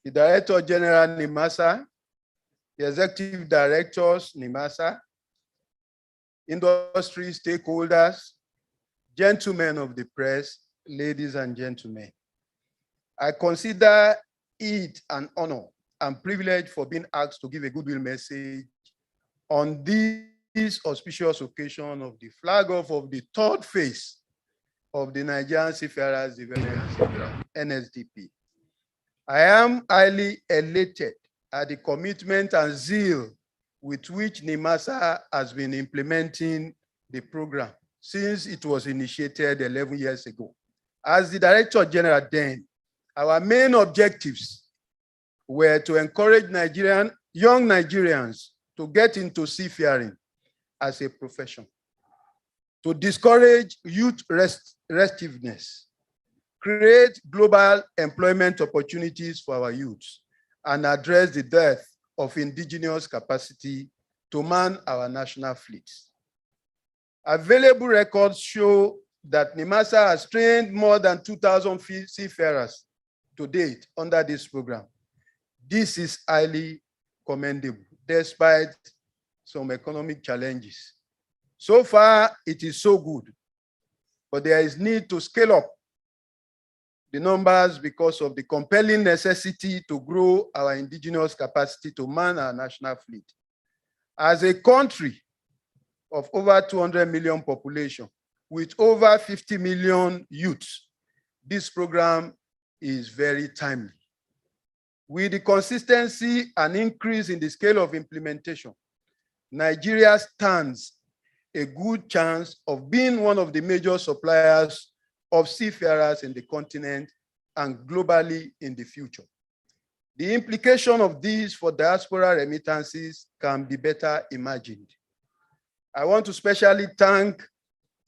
the Director General NIMASA, the Executive Directors NIMASA, industry stakeholders, gentlemen of the press, ladies and gentlemen. I consider it an honor and privilege for being asked to give a goodwill message on this auspicious occasion of the flag off of the third phase of the Nigerian Seafarers Development Program, NSDP. I am highly elated at the commitment and zeal with which NIMASA has been implementing the program since it was initiated 11 years ago. As the Director General then, our main objectives were to encourage young Nigerians to get into seafaring as a profession, to discourage youth restiveness, create global employment opportunities for our youths, and address the dearth of indigenous capacity to man our national fleets. Available records show that NIMASA has trained more than 2,000 seafarers to date under this program. This is highly commendable, despite some economic challenges. So far, it is so good, but there is need to scale up the numbers because of the compelling necessity to grow our indigenous capacity to man our national fleet. As a country of over 200 million population with over 50 million youths, this program is very timely. With the consistency and increase in the scale of implementation, Nigeria stands a good chance of being one of the major suppliers of seafarers in the continent and globally in the future. The implication of this for diaspora remittances can be better imagined. I want to specially thank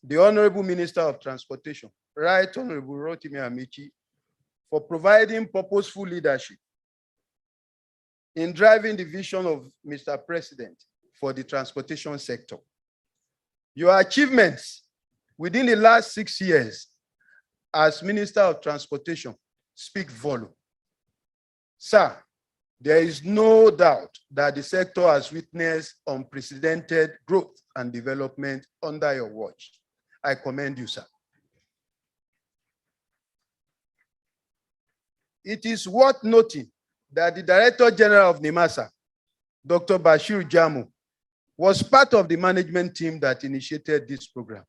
the Honorable Minister of Transportation, Right Honorable Rotimi Amici, for providing purposeful leadership in driving the vision of Mr. President for the transportation sector. Your achievements within the last 6 years as Minister of Transportation speak volume. Sir, there is no doubt that the sector has witnessed unprecedented growth and development under your watch. I commend you, sir. It is worth noting that the Director General of NIMASA, Dr. Bashir Jamu, was part of the management team that initiated this program.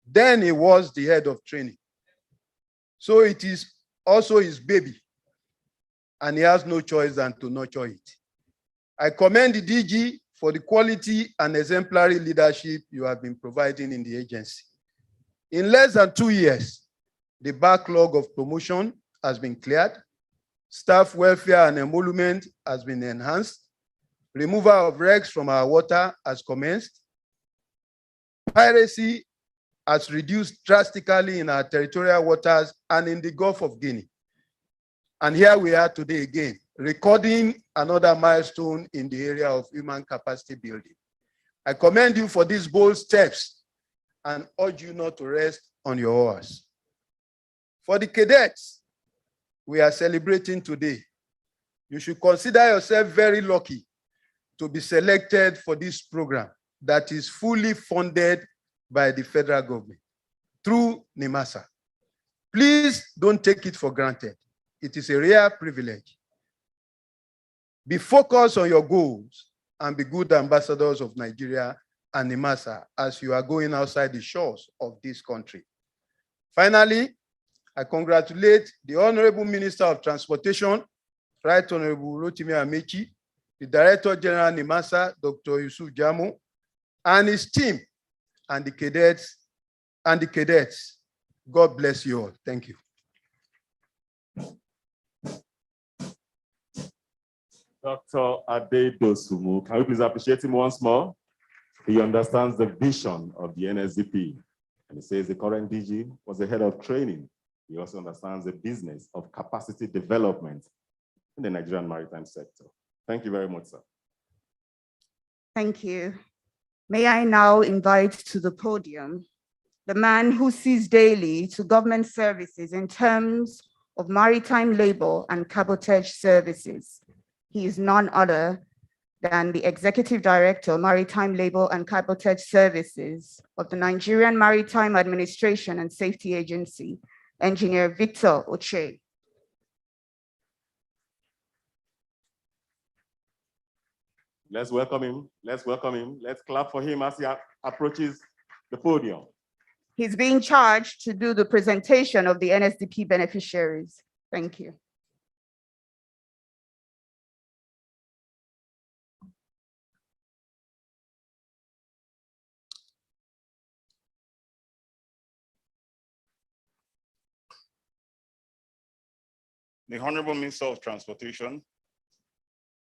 Then he was the head of training. So it is also his baby, and he has no choice than to nurture it. I commend the DG for the quality and exemplary leadership you have been providing in the agency. In less than 2 years, the backlog of promotion has been cleared, staff welfare and emolument has been enhanced, removal of wrecks from our water has commenced, piracy has reduced drastically in our territorial waters and in the Gulf of Guinea. And here we are today again, recording another milestone in the area of human capacity building. I commend you for these bold steps and urge you not to rest on your oars. For the cadets we are celebrating today, you should consider yourself very lucky to be selected for this program that is fully funded by the federal government through NIMASA. Please don't take it for granted. It is a rare privilege. Be focused on your goals and be good ambassadors of Nigeria and NIMASA as you are going outside the shores of this country. Finally, I congratulate the Honorable Minister of Transportation, Right Honorable Rotimi Amechi, the Director General NIMASA, Dr. Yusuf Jamo, and his team, and the cadets. God bless you all. Thank you. Dr. Ade Dosumu, can we please appreciate him once more? He understands the vision of the NSDP. And he says the current DG was the head of training. He also understands the business of capacity development in the Nigerian maritime sector. Thank you very much, sir. Thank you. May I now invite to the podium the man who sees daily to government services in terms of maritime labor and cabotage services. He is none other than the Executive Director, Maritime Labor and Cabotage Services of the Nigerian Maritime Administration and Safety Agency, Engineer Victor Oche. Let's welcome him. Let's welcome him. Let's clap for him as he approaches the podium. He's being charged to do the presentation of the NSDP beneficiaries. Thank you. The Honorable Minister of Transportation,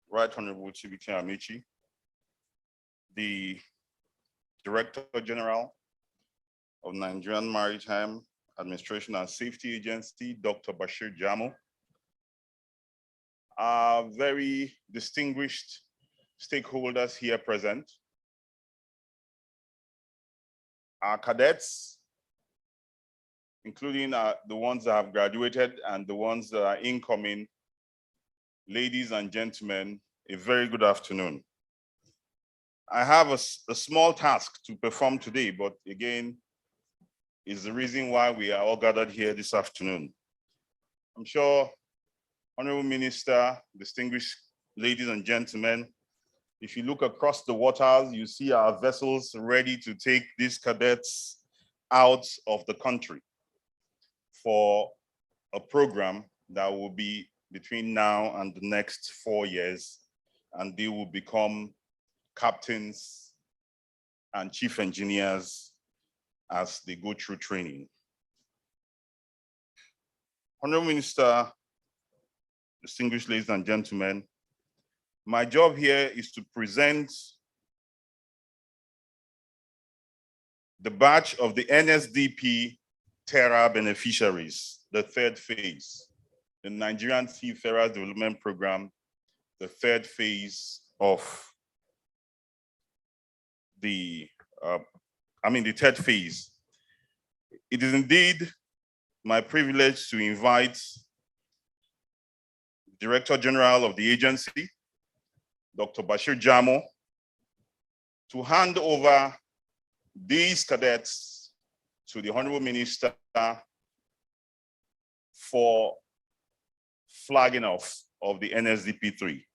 Right Honorable Chibike Amechi, the Director General of Nigerian Maritime Administration and Safety Agency, Dr. Bashir Jamo, our very distinguished stakeholders here present, our cadets, including the ones that have graduated and the ones that are incoming, ladies and gentlemen, a very good afternoon. I have a small task to perform today, but again, is the reason why we are all gathered here this afternoon. I'm sure, Honorable Minister, distinguished ladies and gentlemen, if you look across the waters, you see our vessels ready to take these cadets out of the country for a program that will be between now and the next 4 years, and they will become captains and chief engineers as they go through training. Honorable Minister, distinguished ladies and gentlemen, my job here is to present the batch of the NSDP Terra beneficiaries, the third phase, the Nigerian Seafarers Development Program, the third phase of the third phase. It is indeed my privilege to invite Director General of the agency, Dr. Bashir Jamo, to hand over these cadets to the Honorable Minister for flagging off of the NSDP 3.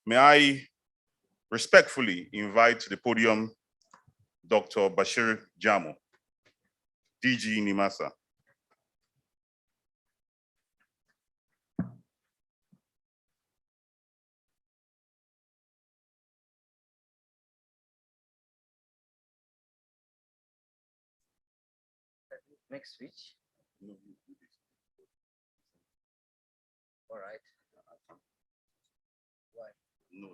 May I respectfully invite to the podium Dr. Bashir Jamo. DG Nimasa. Next switch. All right. Why? No.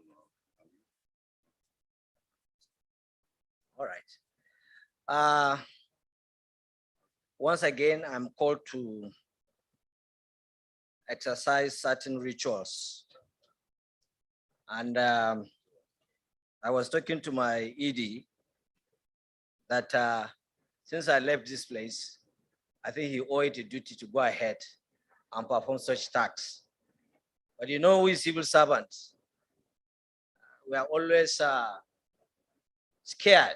All right. Once again, I'm called to exercise certain rituals. And I was talking to my ED that since I left this place, I think he owed a duty to go ahead and perform such tasks. But you know, we civil servants, we are always scared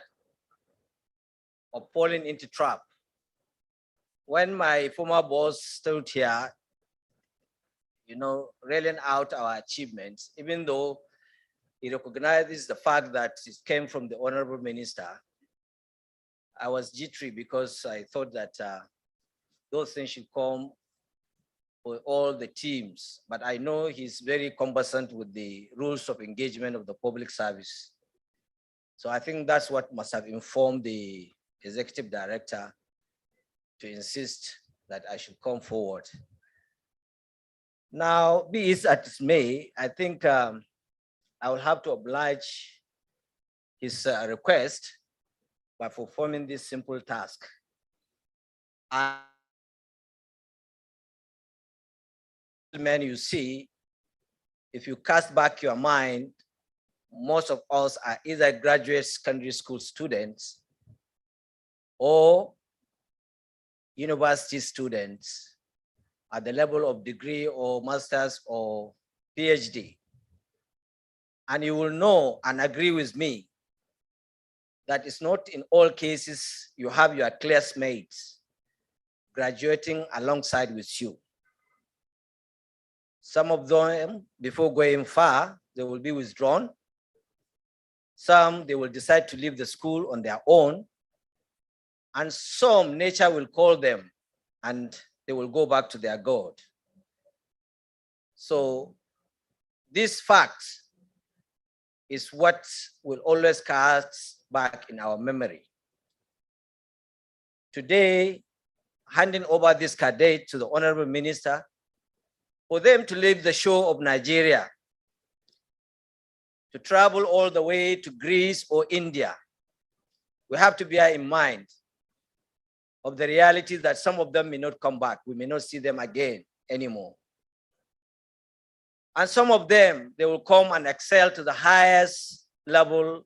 of falling into trap. When my former boss stood here, you know, railing out our achievements, even though he recognizes the fact that it came from the Honorable Minister, I was jittery because I thought that those things should come for all the teams. But I know he's very conversant with the rules of engagement of the public service. So I think that's what must have informed the executive director to insist that I should come forward. Now, be it as it may, I think I will have to oblige his request by performing this simple task. Men, you see, if you cast back your mind, most of us are either graduate secondary school students or university students at the level of degree or master's or PhD. And you will know and agree with me that it's not in all cases you have your classmates graduating alongside with you. Some of them, before going far, they will be withdrawn. Some, they will decide to leave the school on their own. And some, nature will call them and they will go back to their God. So this fact is what will always cast back in our memory. Today, handing over this cadet to the Honorable Minister, for them to leave the shore of Nigeria, to travel all the way to Greece or India, we have to bear in mind of the reality that some of them may not come back. We may not see them again anymore. And some of them, they will come and excel to the highest level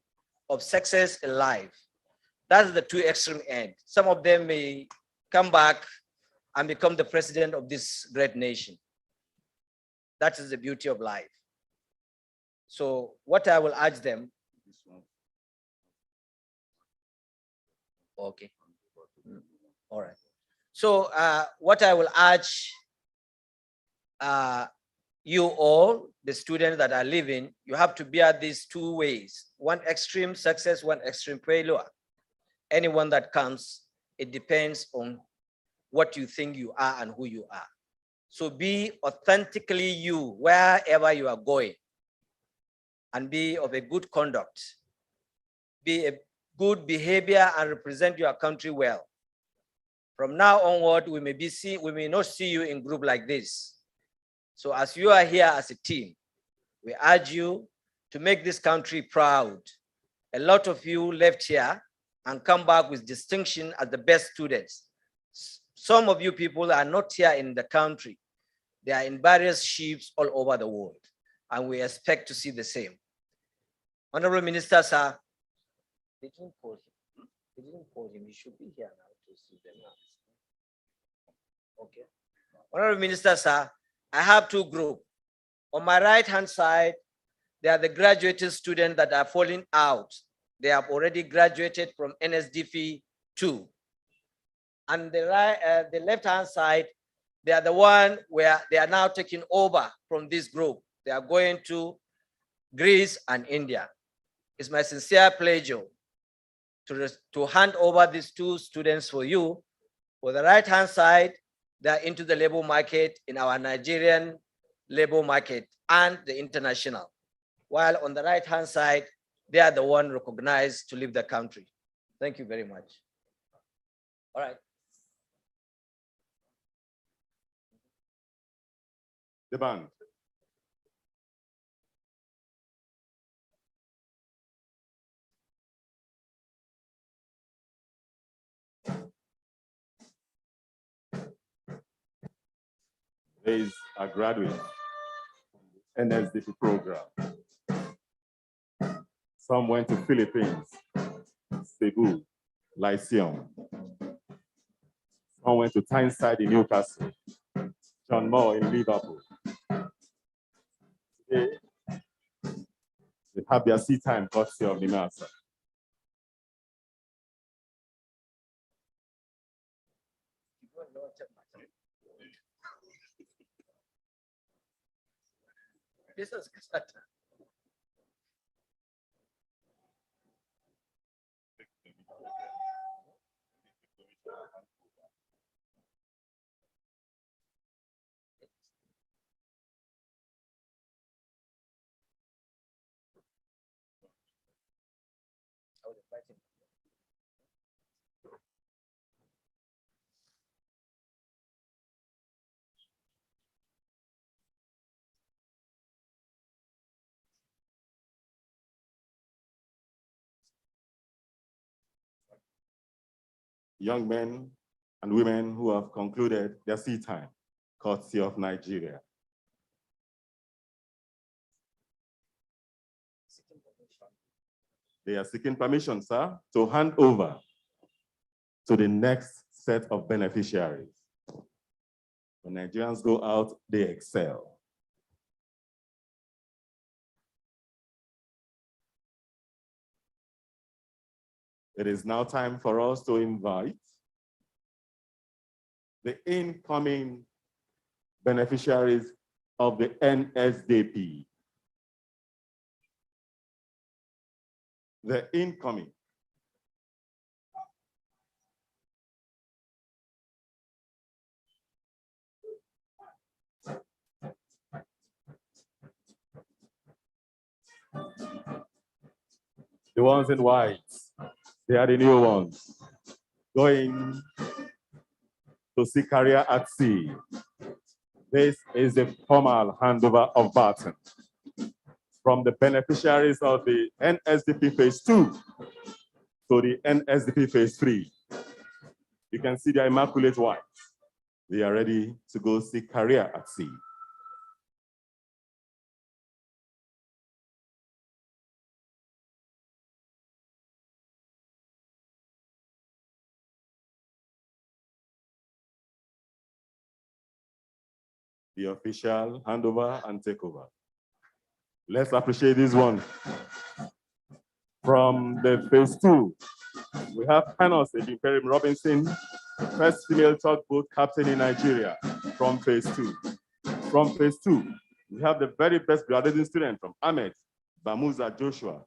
of success in life. That's the two extreme ends. Some of them may come back and become the president of this great nation. That is the beauty of life. So what I will urge them, okay, all right. So what I will urge you all, the students that are living, you have to bear these two ways, one extreme success, one extreme failure. Anyone that comes, it depends on what you think you are and who you are. So be authentically you wherever you are going, and be of a good conduct. Be a good behavior and represent your country well. From now onward, we may not see you in group like this. So as you are here as a team, we urge you to make this country proud. A lot of you left here and come back with distinction as the best students. Some of you people are not here in the country. They are in various ships all over the world, and we expect to see the same. Honorable Minister, sir, they didn't call him. They didn't call him. He should be here now to see them now. Okay. Honorable Minister, sir, I have two groups. On my right-hand side, they are the graduated students that are falling out. They have already graduated from NSDP 2. And the left-hand side, they are the one where they are now taking over from this group. They are going to Greece and India. It's my sincere pleasure to hand over these two students for you For the right-hand side, they are into the labor market in our Nigerian labor market and the international. While on the right-hand side, they are the one recognized to leave the country. Thank you very much. All right. The band. There is a graduate NSDP program. Some went to Philippines, Cebu, Lyceum. Some went to Tyneside in Newcastle, John Moore in Liverpool. Today, they have their seat time courtesy of the master. This is Young men and women who have concluded their seat time, courtesy of Nigeria. They are seeking permission, sir, to hand over to the next set of beneficiaries. When Nigerians go out, they excel. It is now time for us to invite the incoming beneficiaries of the NSDP. The incoming. The ones in white, they are the new ones. Going to seek career at sea. This is the formal handover of baton from the beneficiaries of the NSDP Phase 2 to the NSDP Phase 3. You can see the immaculate whites. They are ready to go seek career at sea. The official handover and takeover. Let's appreciate this one. From the Phase 2, we have Panos Ebimperim Robinson, first female tugboat captain in Nigeria from Phase 2. From Phase 2, we have the very best graduating student from Ahmed, Bamuza Joshua,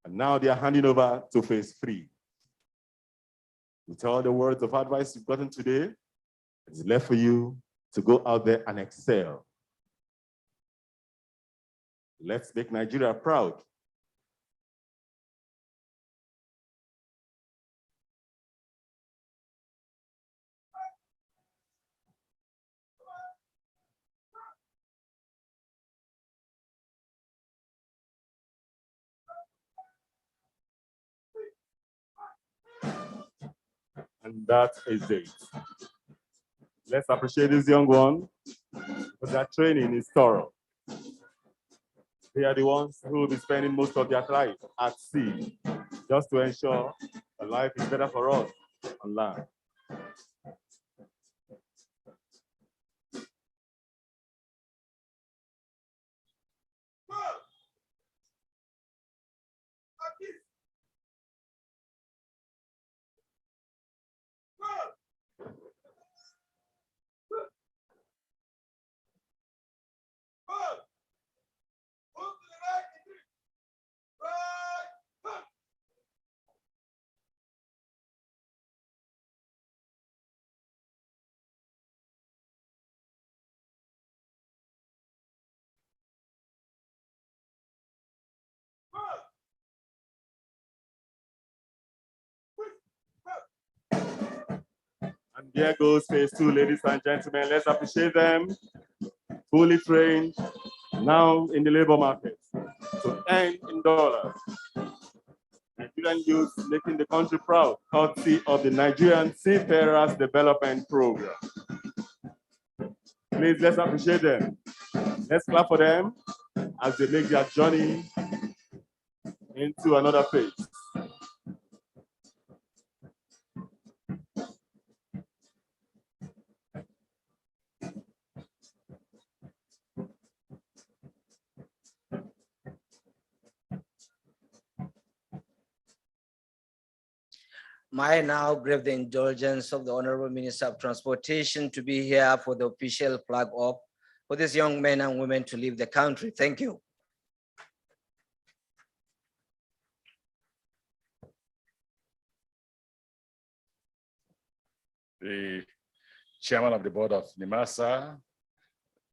and now they are handing over to Phase 3. With all the words of advice you've gotten today, it's left for you to go out there and excel. Let's make Nigeria proud. And that is it. Let's appreciate this young one, because their training is thorough. They are the ones who will be spending most of their life at sea, just to ensure that life is better for us on land. Here goes phase 2, ladies and gentlemen. Let's appreciate them. Fully trained, now in the labor market, to earn in dollars. Nigerian youth making the country proud, courtesy of the Nigerian Seafarers Development Program. Please, let's appreciate them. Let's clap for them as they make their journey into another phase. I now crave the indulgence of the Honorable Minister of Transportation to be here for the official flag off for these young men and women to leave the country. Thank you. The chairman of the board of NIMASA,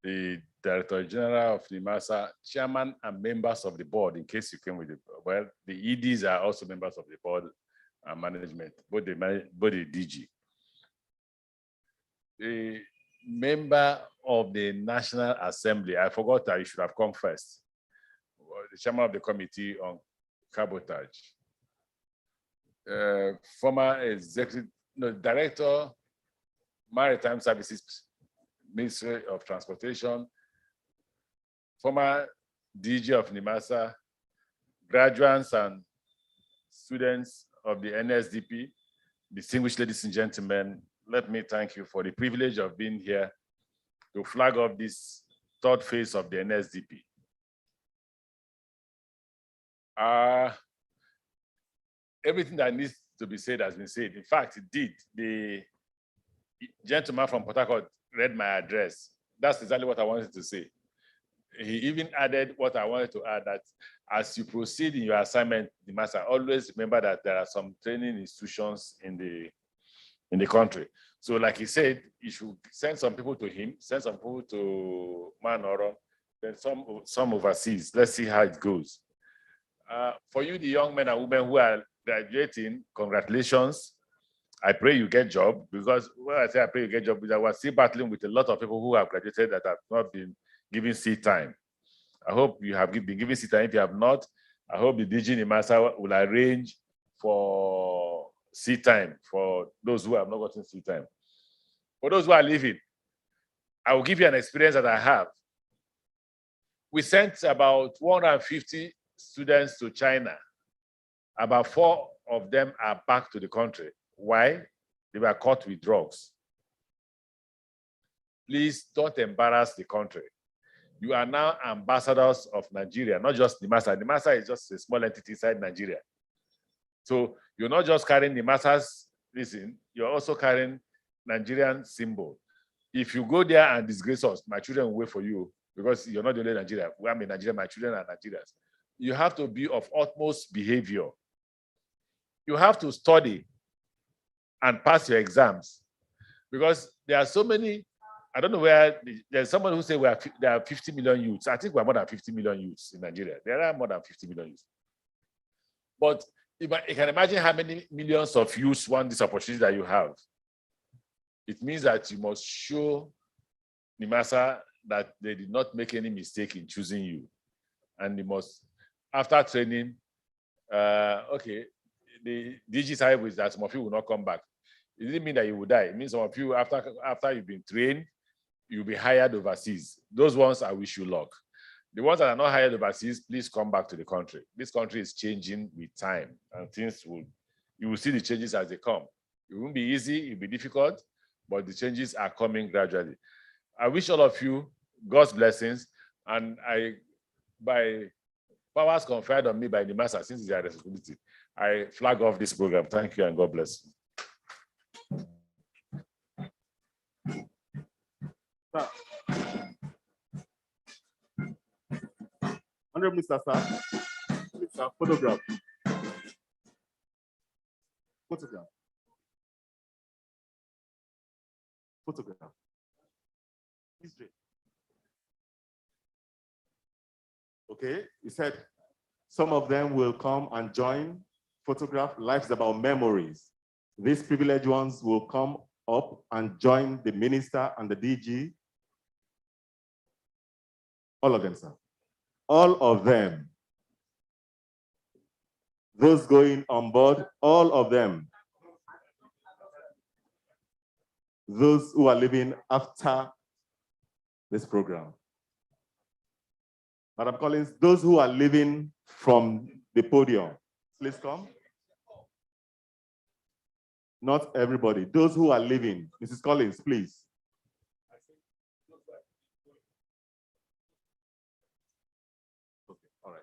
the director general of NIMASA, chairman and members of the board, in case you came with it. Well, the EDs are also members of the board and management, both the DG. The member of the National Assembly, I forgot that you should have come first. The chairman of the committee on cabotage. Former executive, director, Maritime Services, Ministry of Transportation, former DG of NIMASA, graduates and students of the NSDP, distinguished ladies and gentlemen, let me thank you for the privilege of being here to flag off this third phase of the NSDP. Everything that needs to be said has been said. In fact, it did. The gentleman from Port Harcourt read my address. That's exactly what I wanted to say. He even added what I wanted to add, that as you proceed in your assignment, the master, always remember that there are some training institutions in the country. So like he said, you should send some people to him, send some people to Manoro, then some overseas. Let's see how it goes. For you, the young men and women who are graduating, congratulations. I pray you get job, because when I say I pray you get job, I was still battling with a lot of people who have graduated that have not been given seat time. I hope you have been given seat time. If you have not, I hope the DG NIMASA will arrange for seat time for those who have not gotten seat time. For those who are leaving, I will give you an experience that I have. We sent about 150 students to China. About 4 of them are back to the country. Why? They were caught with drugs. Please don't embarrass the country. You are now ambassadors of Nigeria, not just NIMASA. NIMASA is just a small entity inside Nigeria. So you're not just carrying NIMASA's reason, you're also carrying Nigerian symbol. If you go there and disgrace us, my children will wait for you, because you're not the only Nigerian. I'm in Nigeria, my children are Nigerians. You have to be of utmost behavior. You have to study and pass your exams, because there are so many. I don't know where there's someone who say there are 50 million youths. I think we're more than 50 million youths in Nigeria. There are more than 50 million youths. But you can imagine how many millions of youths want this opportunity that you have. It means that you must show NIMASA that they did not make any mistake in choosing you. And you must, after training, okay, the DG side is that some of you will not come back. It didn't mean that you will die. It means some of you, after you've been trained, you'll be hired overseas. Those ones, I wish you luck. The ones that are not hired overseas, please come back to the country. This country is changing with time, and you will see the changes as they come. It won't be easy, it'll be difficult, but the changes are coming gradually. I wish all of you God's blessings, and by powers conferred on me by the master, since it's their responsibility, I flag off this program. Thank you, and God bless. Honorable Mr. Sir, Mr. Photograph. Photograph. Photograph. History. Okay, he said some of them will come and join photograph. Life is about memories. These privileged ones will come up and join the minister and the DG? All of them, sir. All of them. Those going on board, all of them. Those who are leaving after this program. Madam Collins, those who are leaving from the podium, please come. Not everybody, those who are leaving. Mrs. Collins, please. Okay, all right.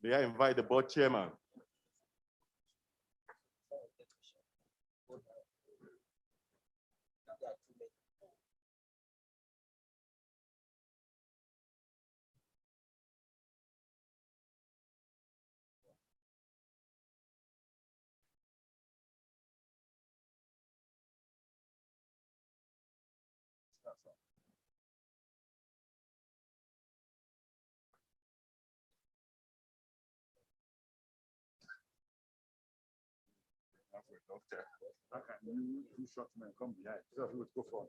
May I invite the board chairman? Doctor, how can you two short men come behind? So he would go for.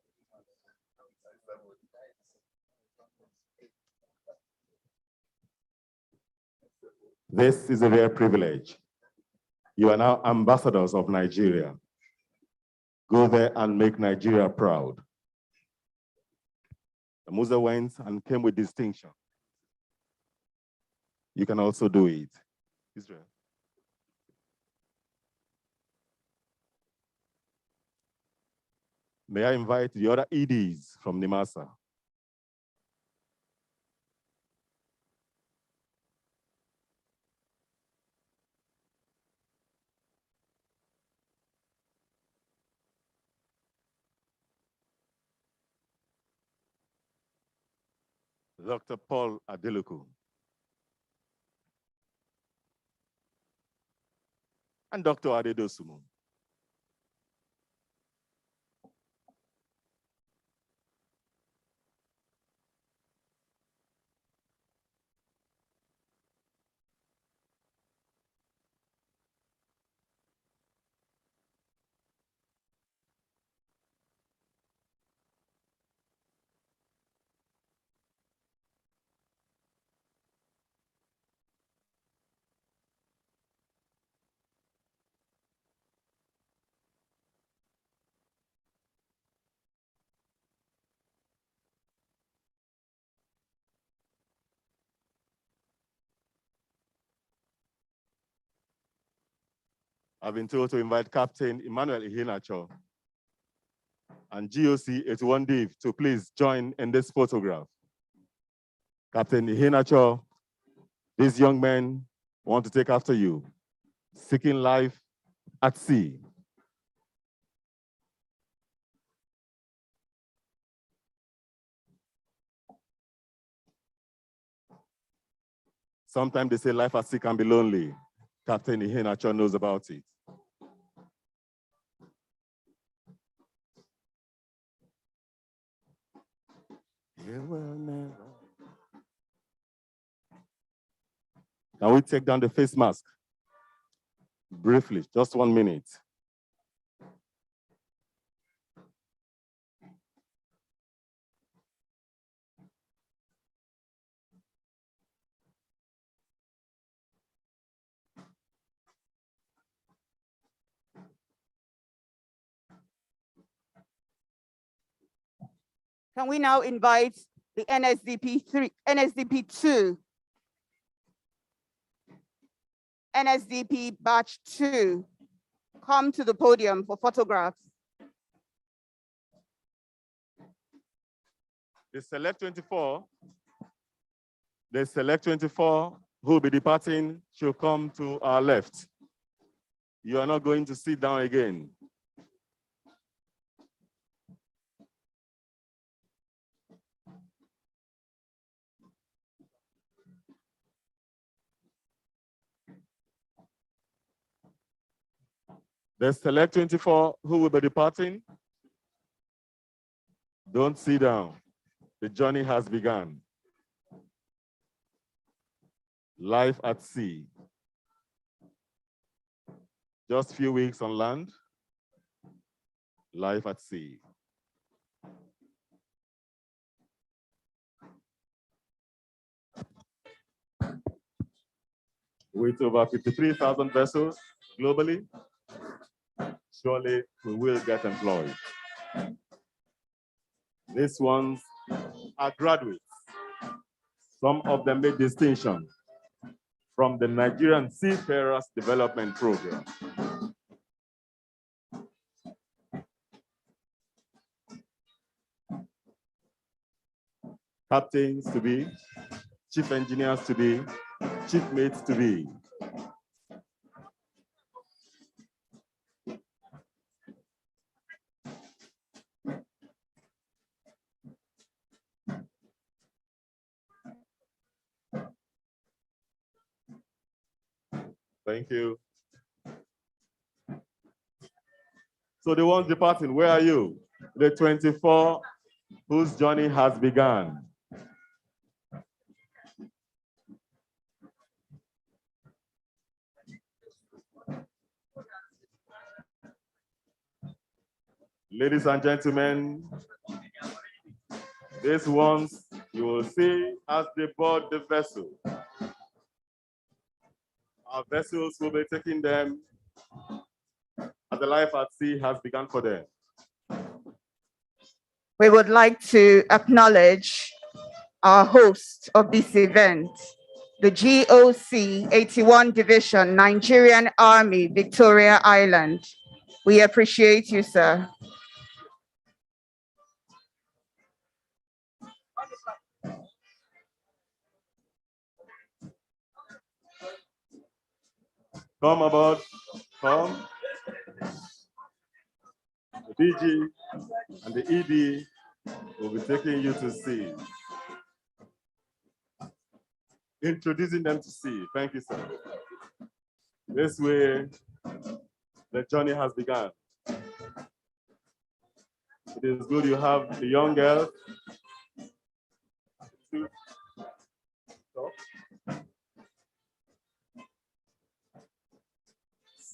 This is a rare privilege. You are now ambassadors of Nigeria. Go there and make Nigeria proud. The Musa went and came with distinction. You can also do it. Israel. May I invite the other EDs from NIMASA? Dr. Paul Adeluku. And Dr. Adedosumu. I've been told to invite Captain Emmanuel Iheanacho and GOC 81 Div to please join in this photograph. Captain Iheanacho, these young men want to take after you, seeking life at sea. Sometimes they say life at sea can be lonely. Captain Iheanacho knows about it. You will never. Can we take down the face mask? Briefly, just 1 minute. Can we now invite the NSDP 2, NSDP batch 2, come to the podium for photographs. The select 24 who will be departing should come to our left. You are not going to sit down again. Let's select 24 who will be departing. Don't sit down. The journey has begun. Life at sea. Just a few weeks on land. Life at sea. With over 53,000 vessels globally, surely we will get employed. These ones are graduates. Some of them made distinction from the Nigerian Seafarers Development Program. Captains to be, chief engineers to be, chief mates to be. Thank you. So the ones departing, where are you? The 24 whose journey has begun. Ladies and gentlemen, these ones you will see as they board the vessel. Our vessels will be taking them as the life at sea has begun for them. We would like to acknowledge our host of this event, the GOC 81 Division, Nigerian Army, Victoria Island. We appreciate you, sir. Come aboard, come. The DG and the ED will be taking you to sea. Introducing them to sea. Thank you, sir. This way, the journey has begun. It is good you have the young girls.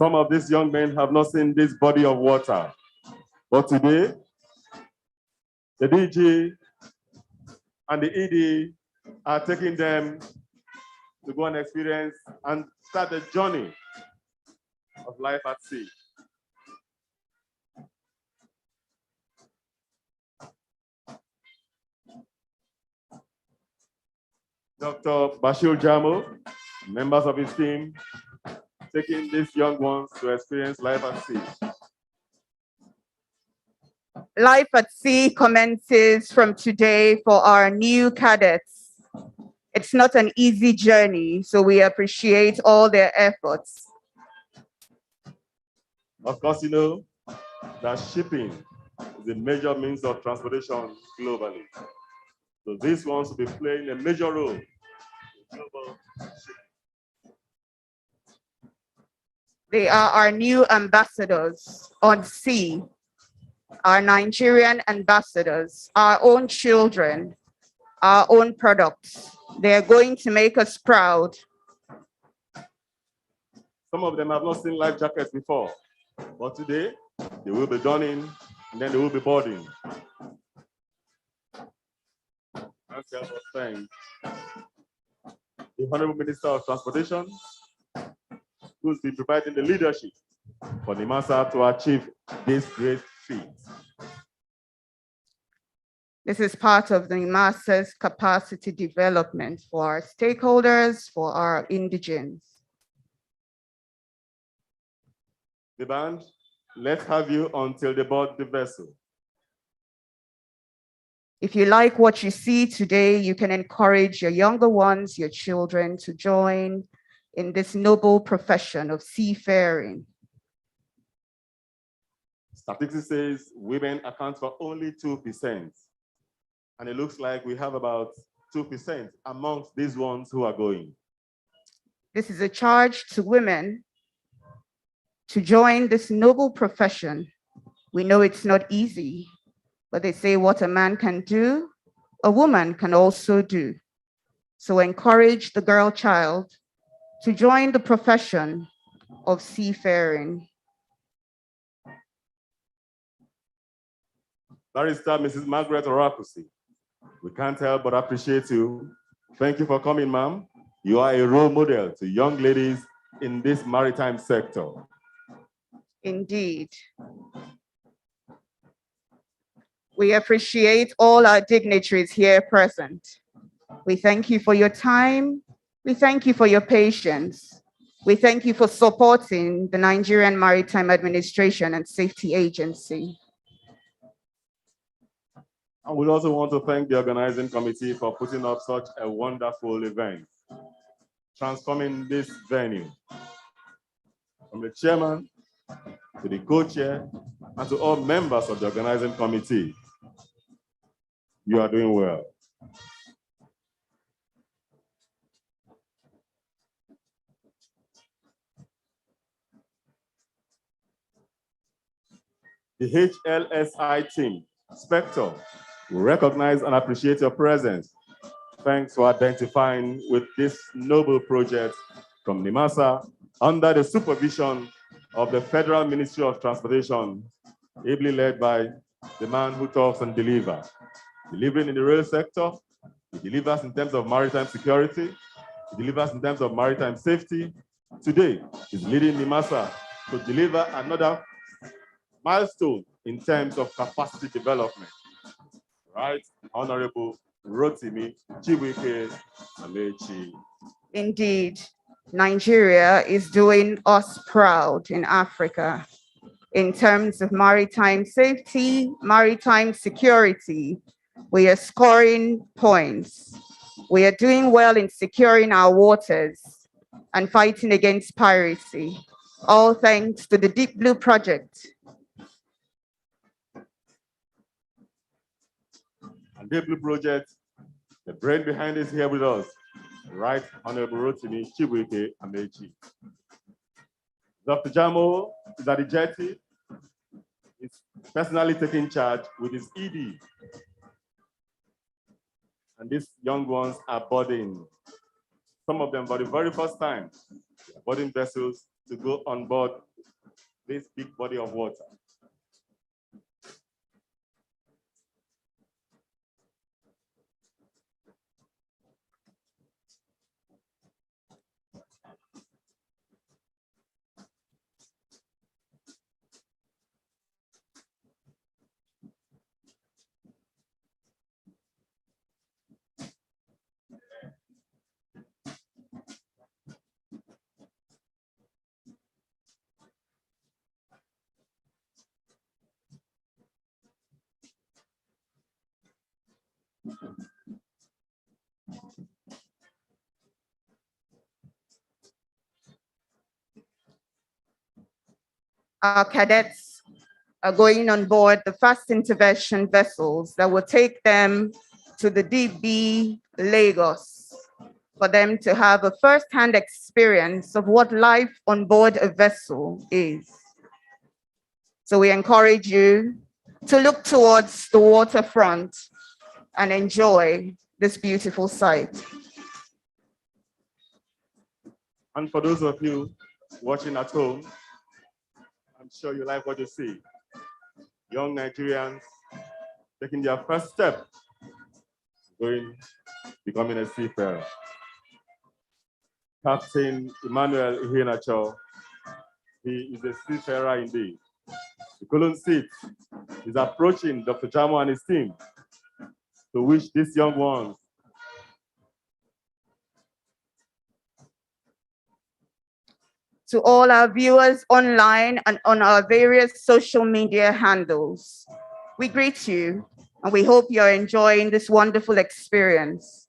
Some of these young men have not seen this body of water. But today, the DG and the ED are taking them to go and experience and start the journey of life at sea. Dr. Bashir Jamo, members of his team, taking these young ones to experience life at sea. Life at sea commences from today for our new cadets. It's not an easy journey, so we appreciate all their efforts. Of course, you know that shipping is a major means of transportation globally. So these ones will be playing a major role in global shipping. They are our new ambassadors on sea, our Nigerian ambassadors, our own children, our own products. They are going to make us proud. Some of them have not seen life jackets before, but today they will be donning and then they will be boarding. Thank the Honorable Minister of Transportation, who's been providing the leadership for NIMASA to achieve this great feat. This is part of the NIMASA's capacity development for our stakeholders, for our indigents. The band, let's have you until they board the vessel. If you like what you see today, you can encourage your younger ones, your children, to join in this noble profession of seafaring. Statistics says women account for only 2%. And it looks like we have about 2% amongst these ones who are going. This is a charge to women to join this noble profession. We know it's not easy, but they say what a man can do, a woman can also do. So encourage the girl child to join the profession of seafaring. Barrister Mrs. Margaret Orakusi, we can't help but appreciate you. Thank you for coming, ma'am. You are a role model to young ladies in this maritime sector. Indeed. We appreciate all our dignitaries here present. We thank you for your time. We thank you for your patience. We thank you for supporting the Nigerian Maritime Administration and Safety Agency. I would also want to thank the organizing committee for putting up such a wonderful event, transforming this venue. From the chairman to the co-chair and to all members of the organizing committee, you are doing well. The HLSI team, Spectre, we recognize and appreciate your presence. Thanks for identifying with this noble project from NIMASA under the supervision of the Federal Ministry of Transportation, ably led by the man who talks and delivers. Delivering in the rail sector, he delivers in terms of maritime security, he delivers in terms of maritime safety. Today, he's leading NIMASA to deliver another milestone in terms of capacity development. Right, Honorable Rotimi Chibuike Amechi. Indeed, Nigeria is doing us proud in Africa in terms of maritime safety, maritime security. We are scoring points. We are doing well in securing our waters and fighting against piracy, all thanks to the Deep Blue Project. And Deep Blue Project, the brain behind is here with us. Right, Honorable Rotimi Chibuike Amechi. Dr. Jamo is at the jetty. He's personally taking charge with his ED. And these young ones are boarding. Some of them for the very first time, boarding vessels to go on board this big body of water. Our cadets are going on board the fast intervention vessels that will take them to the DB Lagos for them to have a first-hand experience of what life on board a vessel is. So we encourage you to look towards the waterfront and enjoy this beautiful sight. And for those of you watching at home, I'm sure you like what you see. Young Nigerians taking their first step, becoming a seafarer. Captain Emmanuel Iheanacho, he is a seafarer indeed. The column seat is approaching Dr. Jamo and his team to wish these young ones to all our viewers online and on our various social media handles. We greet you and we hope you're enjoying this wonderful experience.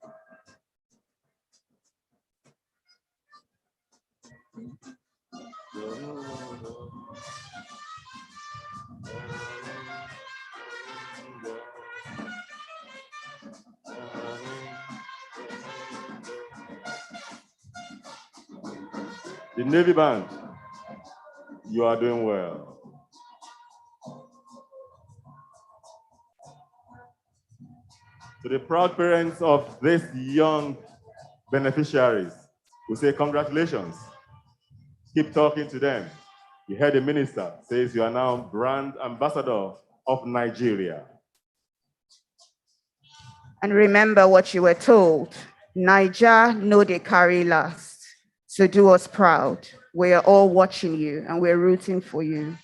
the Navy Band. You are doing well. To the proud parents of these young beneficiaries, we say congratulations. Keep talking to them. You heard the minister says you are now brand ambassador of Nigeria. And remember what you were told. Niger no dey carry last. So do us proud. We are all watching you and we're rooting for you.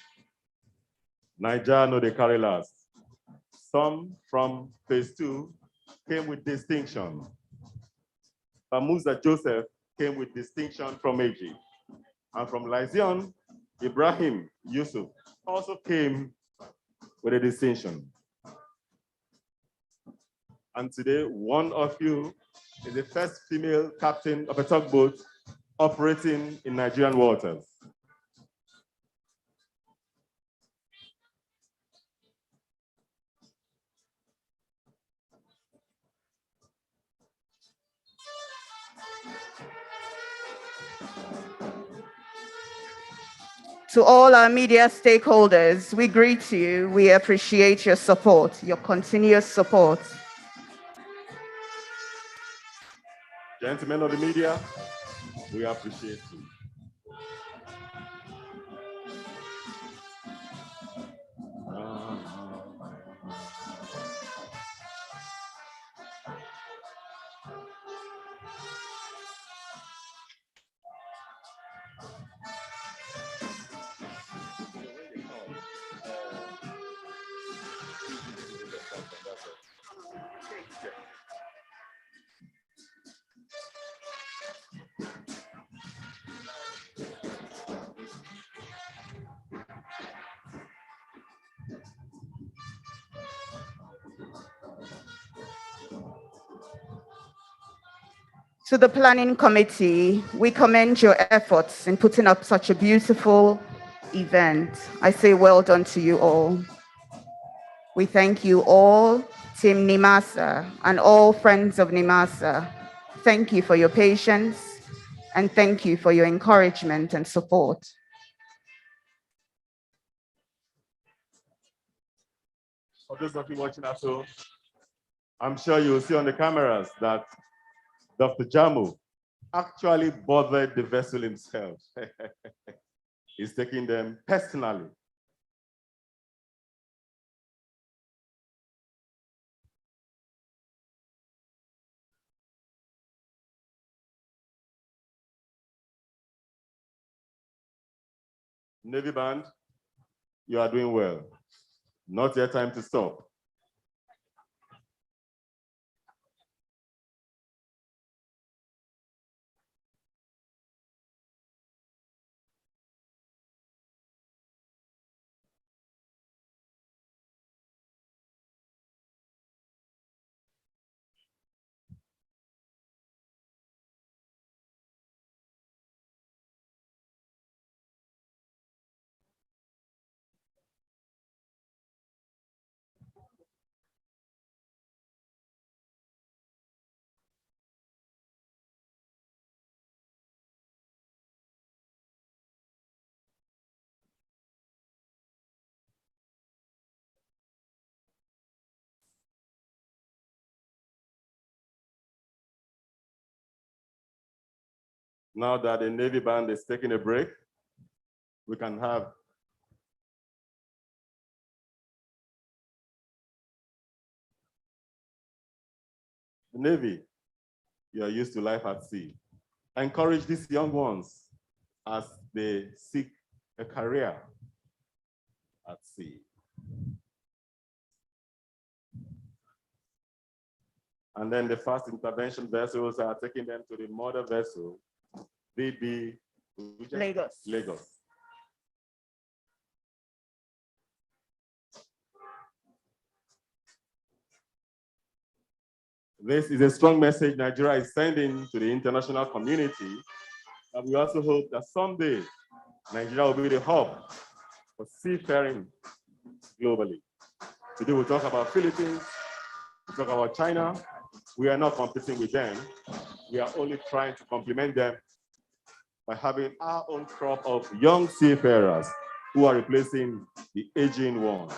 Niger no dey carry last. Some from phase 2 came with distinction. Bamuza Joseph came with distinction from AG. And from Lysion, Ibrahim Yusuf also came with a distinction. And today, one of you is the first female captain of a tugboat operating in Nigerian waters. To all our media stakeholders, we greet you. We appreciate your support, your continuous support. Gentlemen of the media, we appreciate you. To the planning committee, we commend your efforts in putting up such a beautiful event. I say well done to you all. We thank you all, Team NIMASA and all friends of NIMASA. Thank you for your patience and thank you for your encouragement and support. For those of you watching at home, I'm sure you'll see on the cameras that Dr. Jamu actually bothered the vessel himself. He's taking them personally. Navy Band, you are doing well. Not yet time to stop. Now that the Navy Band is taking a break, we can have the Navy. You are used to life at sea. Encourage these young ones as they seek a career at sea. And then the fast intervention vessels are taking them to the mother vessel, BB Lagos. Lagos. This is a strong message Nigeria is sending to the international community. And we also hope that someday Nigeria will be the hub for seafaring globally. Today we'll talk about Philippines, we'll talk about China. We are not competing with them. We are only trying to complement them by having our own crop of young seafarers who are replacing the aging ones.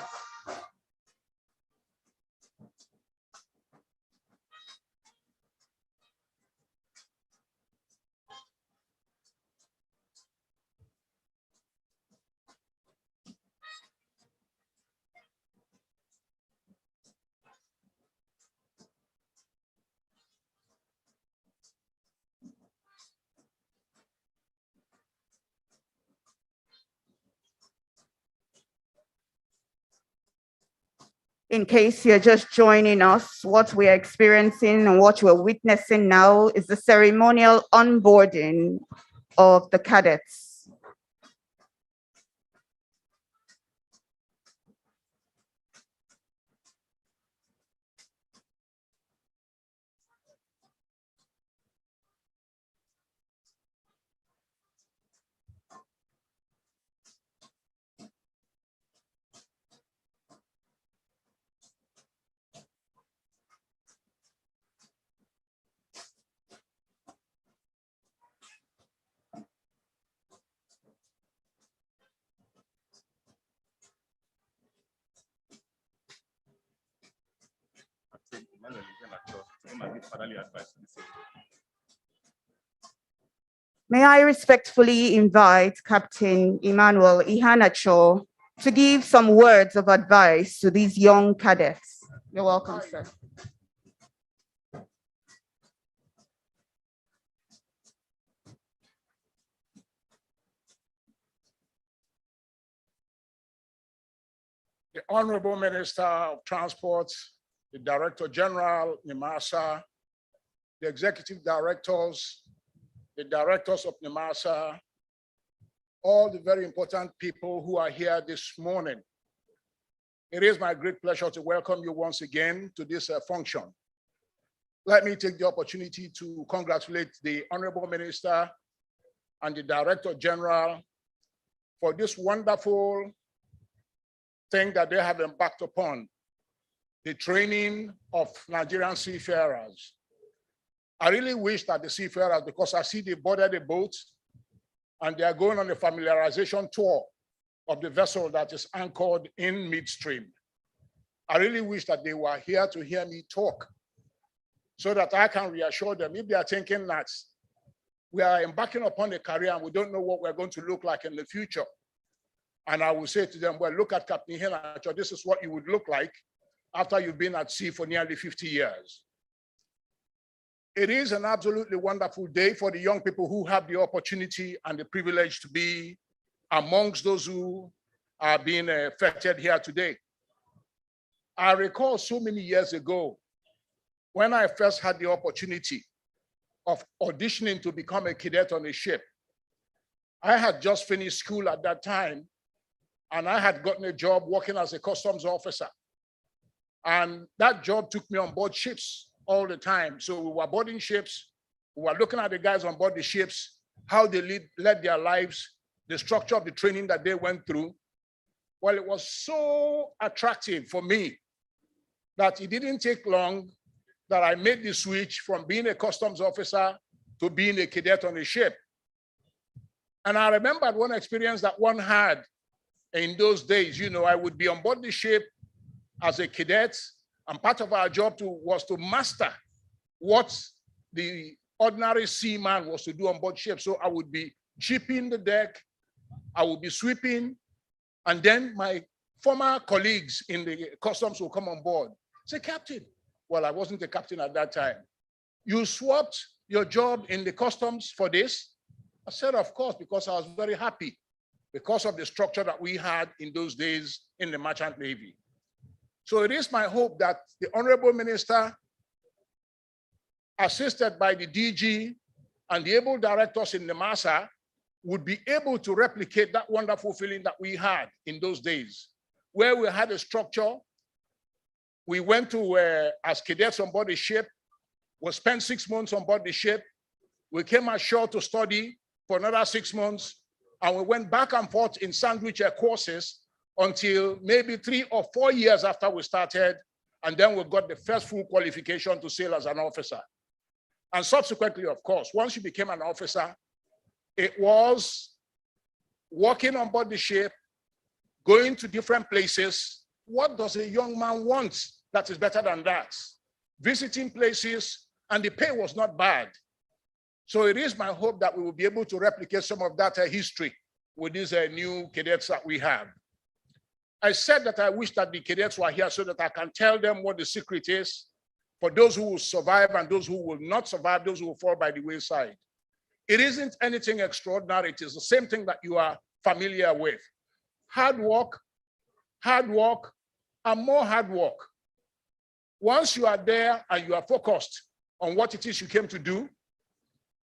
In case you're just joining us, what we're experiencing and what we're witnessing now is the ceremonial onboarding of the cadets. May I respectfully invite Captain Emmanuel Ihanacho to give some words of advice to these young cadets. You're welcome, sir. The Honorable Minister of Transport, the Director General, NIMASA, the Executive Directors, the Directors of NIMASA, all the very important people who are here this morning. It is my great pleasure to welcome you once again to this function. Let me take the opportunity to congratulate the Honorable Minister and the Director General for this wonderful thing that they have embarked upon, the training of Nigerian seafarers. I really wish that the seafarers, because I see they boarded the boat and they are going on a familiarization tour of the vessel that is anchored in midstream. I really wish that they were here to hear me talk so that I can reassure them if they are thinking that we are embarking upon a career and we don't know what we're going to look like in the future. And I will say to them, well, look at Captain Ihanacho, this is what you would look like after you've been at sea for nearly 50 years. It is an absolutely wonderful day for the young people who have the opportunity and the privilege to be amongst those who are being affected here today. I recall so many years ago when I first had the opportunity of auditioning to become a cadet on a ship. I had just finished school at that time, and I had gotten a job working as a customs officer. And that job took me on board ships all the time. So we were boarding ships, we were looking at the guys on board the ships, how they led their lives, the structure of the training that they went through. Well, it was so attractive for me that it didn't take long that I made the switch from being a customs officer to being a cadet on a ship. And I remembered one experience that one had in those days. You know, I would be on board the ship as a cadet, and part of our job was to master what the ordinary seaman was to do on board ship. So I would be chipping the deck, I would be sweeping, and then my former colleagues in the customs will come on board. Say, Captain, well, I wasn't a captain at that time. You swapped your job in the customs for this? I said, of course, because I was very happy because of the structure that we had in those days in the Merchant Navy. So it is my hope that the Honorable Minister, assisted by the DG and the able directors in the NIMASA, would be able to replicate that wonderful feeling that we had in those days, where we had a structure. We went to, as cadets on board the ship, we spent 6 months on board the ship. We came ashore to study for another 6 months, and we went back and forth in sandwich courses until maybe 3 or 4 years after we started, and then we got the first full qualification to sail as an officer. And subsequently, of course, once you became an officer, It was walking on board the ship, going to different places. What does a young man want that is better than that? Visiting places, and the pay was not bad. So it is my hope that we will be able to replicate some of that history with these new cadets that we have. I said that I wish that the cadets were here so that I can tell them what the secret is for those who will survive and those who will not survive, those who will fall by the wayside. It isn't anything extraordinary. It is the same thing that you are familiar with. Hard work, and more hard work. Once you are there and you are focused on what it is you came to do,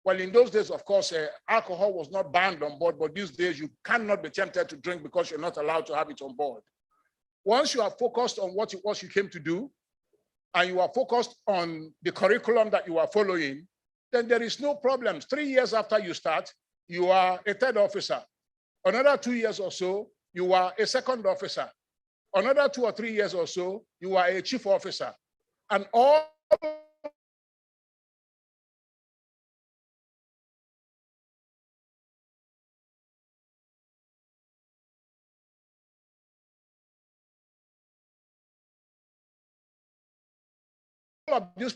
well, in those days, of course, alcohol was not banned on board, but these days you cannot be tempted to drink because you're not allowed to have it on board. Once you are focused on what it was you came to do, and you are focused on the curriculum that you are following, then there is no problems. 3 years after you start, you are a third officer. Another 2 years or so, you are a second officer. Another 2 or 3 years or so, you are a chief officer. And all of this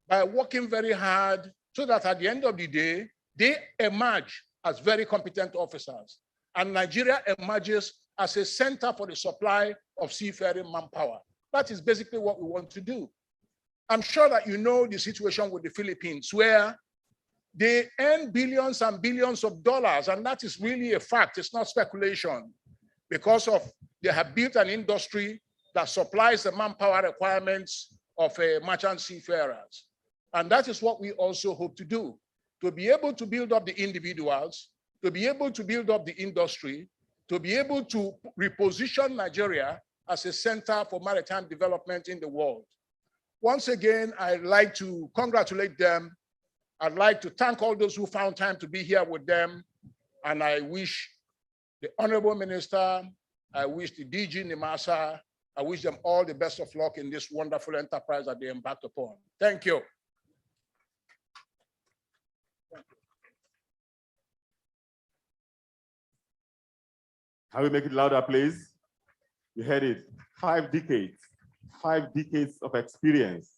by working very hard so that at the end of the day, they emerge as very competent officers. And Nigeria emerges as a center for the supply of seafaring manpower. That is basically what we want to do. I'm sure that you know the situation with the Philippines, where they earn billions and billions of dollars, and that is really a fact. It's not speculation, because of they have built an industry that supplies the manpower requirements of merchant seafarers. And that is what we also hope to do, to be able to build up the individuals, to be able to build up the industry, to be able to reposition Nigeria as a center for maritime development in the world. Once again, I'd like to congratulate them. I'd like to thank all those who found time to be here with them. And I wish the Honorable Minister, I wish the DG Nimasa, I wish them all the best of luck in this wonderful enterprise that they embarked upon. Thank you. Can we make it louder, please? You heard it. 5 decades of experience.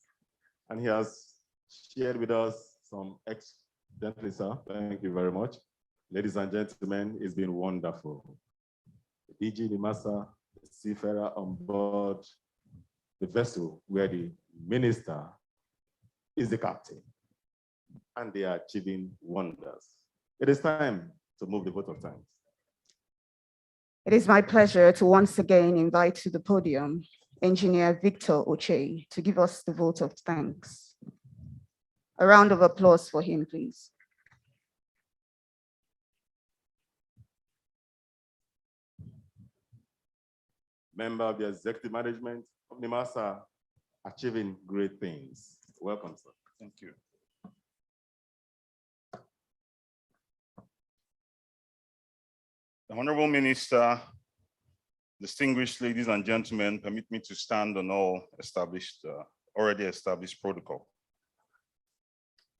And he has shared with us some gently, sir. Thank you very much. Ladies and gentlemen, it's been wonderful. DG Nimasa, the seafarer on board the vessel where the minister is the captain. And they are achieving wonders. It is time to move the vote of thanks. It is my pleasure to once again invite to the podium Engineer Victor Oche to give us the vote of thanks. A round of applause for him, please. Member of the executive management of NIMASA, achieving great things. Welcome, sir. Thank you. The Honorable Minister, distinguished ladies and gentlemen, permit me to stand on all already established protocol.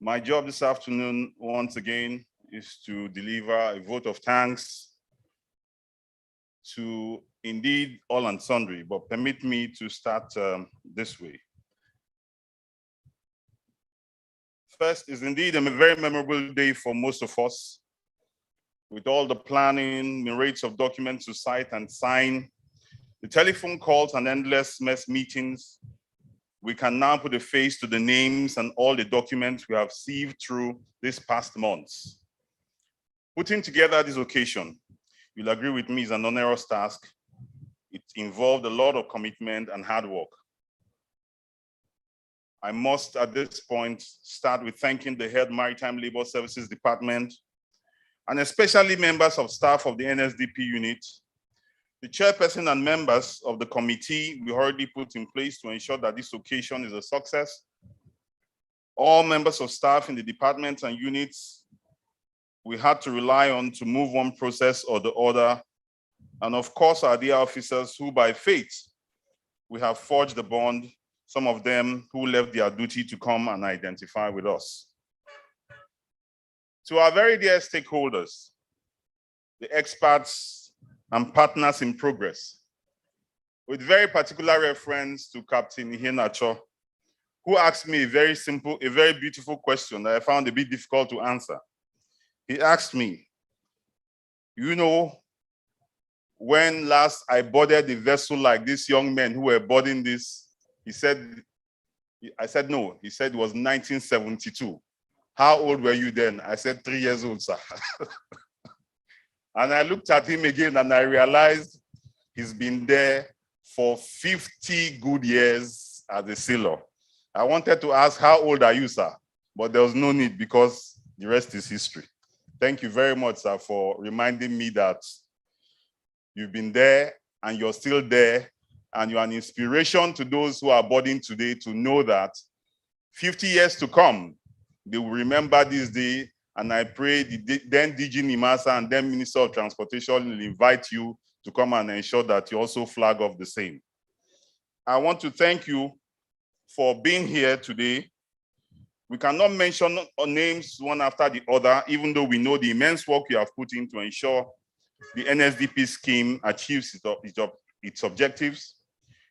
My job this afternoon, once again, is to deliver a vote of thanks to indeed all and sundry, but permit me to start this way. First is indeed a very memorable day for most of us, with all the planning, myriads of documents to cite and sign, the telephone calls and endless mess meetings. We can now put a face to the names and all the documents we have sieved through these past months. Putting together this occasion, you'll agree with me, is an onerous task. It involved a lot of commitment and hard work. I must, at this point, start with thanking the Head Maritime Labor Services Department and especially members of staff of the NSDP unit, the chairperson and members of the committee we already put in place to ensure that this occasion is a success, all members of staff in the departments and units we had to rely on to move one process or the other, and of course our dear officers who by faith we have forged the bond, some of them who left their duty to come and identify with us. To our very dear stakeholders, the experts and partners in progress, with very particular reference to Captain Iheanacho, who asked me a very simple, a very beautiful question that I found a bit difficult to answer. He asked me, you know, when last I boarded a vessel like these young men who were boarding this, he said, I said, no. He said it was 1972. How old were you then? I said, 3 years old, sir. And I looked at him again and I realized he's been there for 50 good years as a sailor. I wanted to ask, how old are you, sir? But there was no need because the rest is history. Thank you very much, sir, for reminding me that you've been there and you're still there, and you're an inspiration to those who are boarding today to know that 50 years to come, they will remember this day. And I pray the then DG Nimasa and then Minister of Transportation will invite you to come and ensure that you also flag off the same. I want to thank you for being here today. We cannot mention names one after the other, even though we know the immense work you have put in to ensure the NSDP scheme achieves its objectives.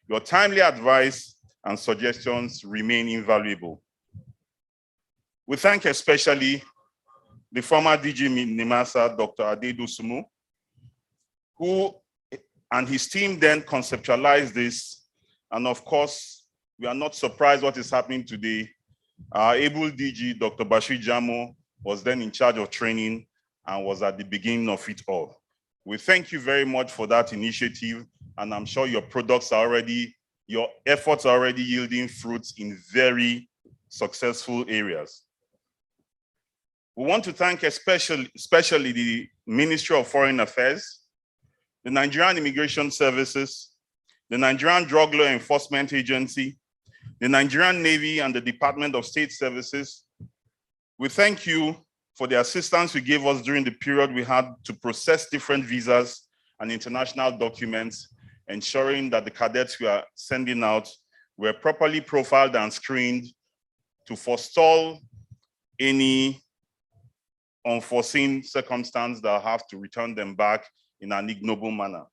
Your timely advice and suggestions remain invaluable. We thank especially the former DG Nimasa, Dr. Adedo Sumu, who and his team then conceptualized this. And of course, we are not surprised what is happening today. Our able DG, Dr. Bashir Jamo, was then in charge of training and was at the beginning of it all. We thank you very much for that initiative, and I'm sure your products are already, your efforts are already yielding fruits in very successful areas. We want to thank especially the Ministry of Foreign Affairs, the Nigerian Immigration Services, the Nigerian Drug Law Enforcement Agency, the Nigerian Navy, and the Department of State Services. We thank you for the assistance you gave us during the period we had to process different visas and international documents, ensuring that the cadets we are sending out were properly profiled and screened to forestall any unforeseen circumstance that have to return them back in an ignoble manner.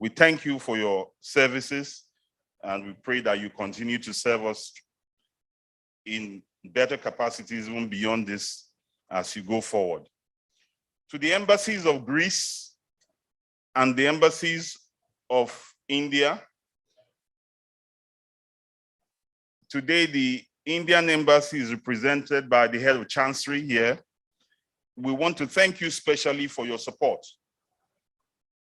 We thank you for your services, and we pray that you continue to serve us in better capacities even beyond this as you go forward. To the embassies of Greece and the embassies of India, today the Indian embassy is represented by the head of Chancery here. We want to thank you specially for your support.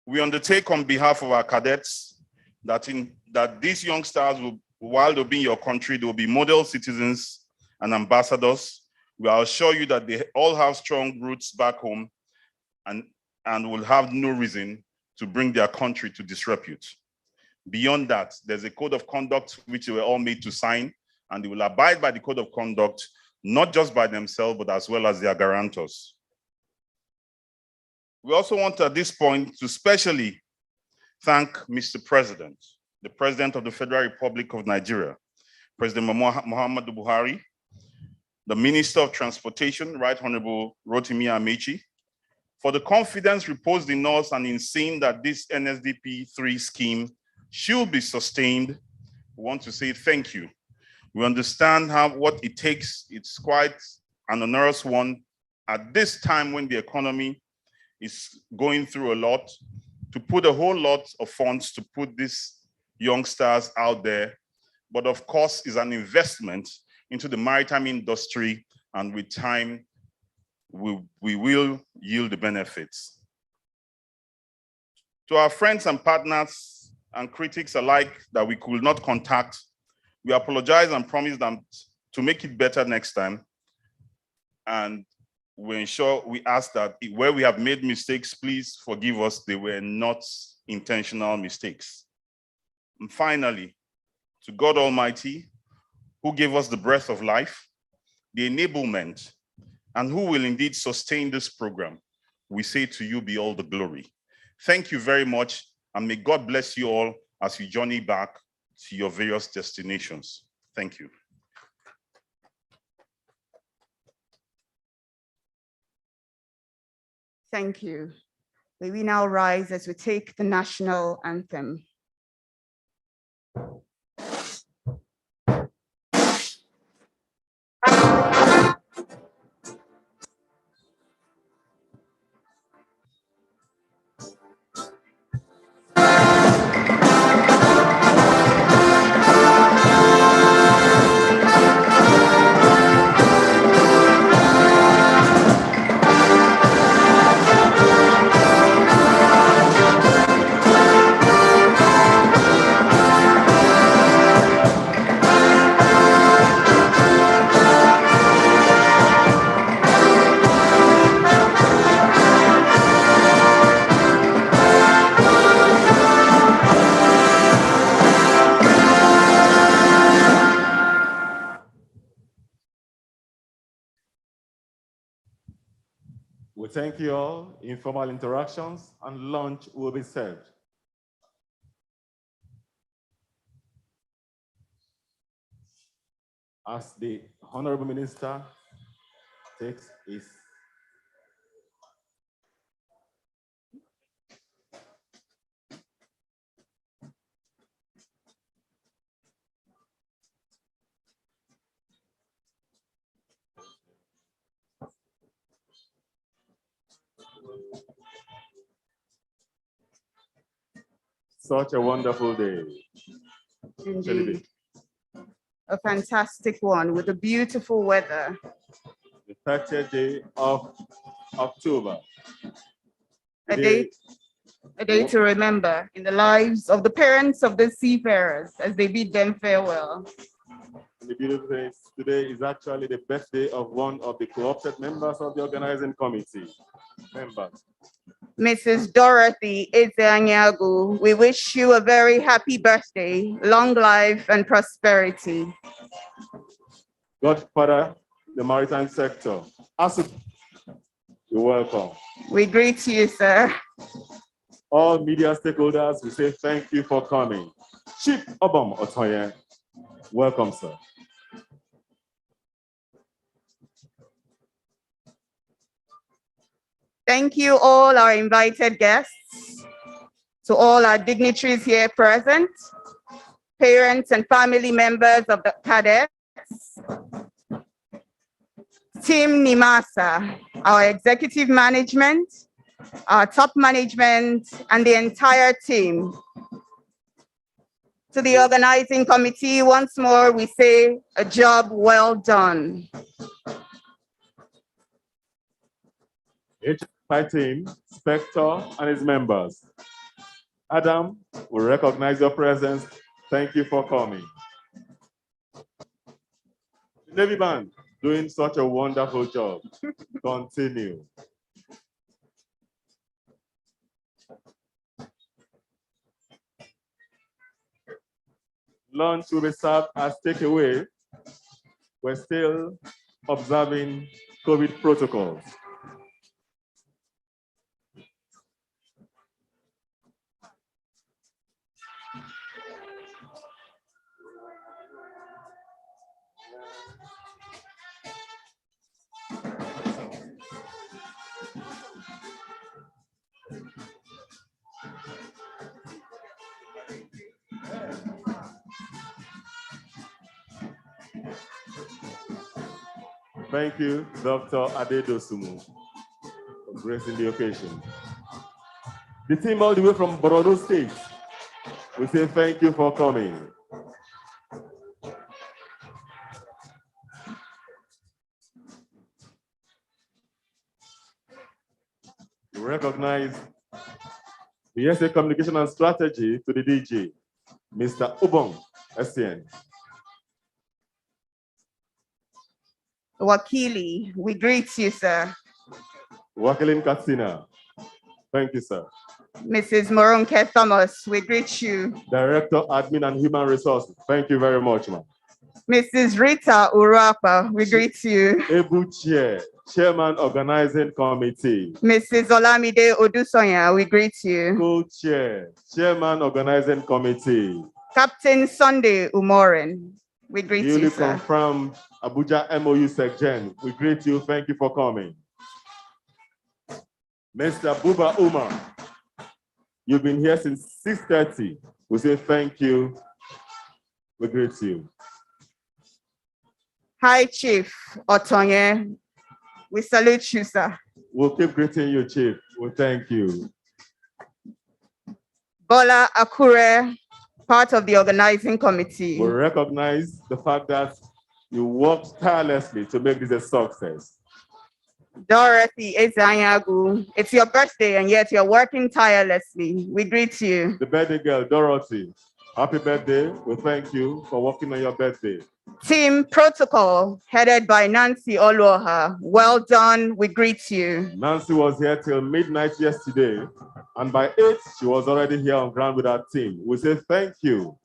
We undertake on behalf of our cadets that these youngsters will, while they'll be in your country, they will be model citizens and ambassadors. We assure you that they all have strong roots back home and will have no reason to bring their country to disrepute. Beyond that, there's a code of conduct which they were all made to sign, and they will abide by the code of conduct, not just by themselves, but as well as their guarantors. We also want at this point to specially thank Mr. President, the President of the Federal Republic of Nigeria, President Muhammadu Buhari, the Minister of Transportation, Right Honorable Rotimi Amechi, for the confidence reposed in us and in seeing that this NSDP 3 scheme should be sustained. We want to say thank you. We understand what it takes. It's quite an onerous one at this time when the economy is going through a lot, to put a whole lot of funds to put these youngsters out there. But of course, it's an investment into the maritime industry, and with time, we will yield the benefits. To our friends and partners and critics alike that we could not contact, we apologize and promise them to make it better next time. And we ensure we ask that where we have made mistakes, please forgive us. They were not intentional mistakes. And finally, to God Almighty, who gave us the breath of life, the enablement, and who will indeed sustain this program, we say to you be all the glory. Thank you very much, and may God bless you all as you journey back to your various destinations. Thank you. Thank you. May we now rise as we take the national anthem. We thank you all. Informal interactions and lunch will be served. As the Honorable Minister takes his such a wonderful day. Indeed. A fantastic one with the beautiful weather. The 30th day of October. A day to remember in the lives of the parents of the seafarers as they bid them farewell. The beautiful thing is today is actually the birthday of one of the co-opted members of the organizing committee. Mrs. Dorothy Ezeanyagu, we wish you a very happy birthday, long life and prosperity. Godfather, the maritime sector. You're welcome. We greet you, sir. All media stakeholders, we say thank you for coming. Chief Obam Otoye, welcome, sir. Thank you all our invited guests, to all our dignitaries here present, parents and family members of the cadets, Team NIMASA, our executive management, our top management, and the entire team. To the organizing committee, once more, we say a job well done. HFI team, Spector, and his members. Adam, we recognize your presence. Thank you for coming. Navy Band, doing such a wonderful job. Continue. Lunch will be served as takeaway. We're still observing COVID protocols. Thank you, Dr. Adedosumu, for gracing the occasion. The team all the way from Borno State, we say thank you for coming. We recognize the SA Communication and Strategy to the DG, Mr. Ubong, SCN. Wakili, we greet you, sir. Wakilin Katsina. Thank you, sir. Mrs. Moronke Thomas, we greet you. Director, Admin and Human Resources. Thank you very much, ma'am. Mrs. Rita Urapa, we greet you. Ebu Chair, Chairman Organizing Committee. Mrs. Olamide Odusonya, we greet you. Co-Chair, Chairman Organizing Committee. Captain Sunday Umoren, we greet Newly you, sir. confirmed Abuja MOU Secgen. We greet you. Thank you for coming. Mr. Buba Umar, you've been here since 6:30. We say thank you. We greet you. Hi, Chief Otonye. We salute you, sir. We'll keep greeting you, Chief. We thank you. Bola Akure, part of the organizing committee. We recognize the fact that you worked tirelessly to make this a success. Dorothy Ezanyagu, it's your birthday and yet you're working tirelessly. We greet you. The birthday girl, Dorothy, happy birthday. We thank you for working on your birthday. Team Protocol, headed by Nancy Oloha. Well done, we greet you. Nancy was here till midnight yesterday, and by 8, she was already here on ground with our team. We say thank you.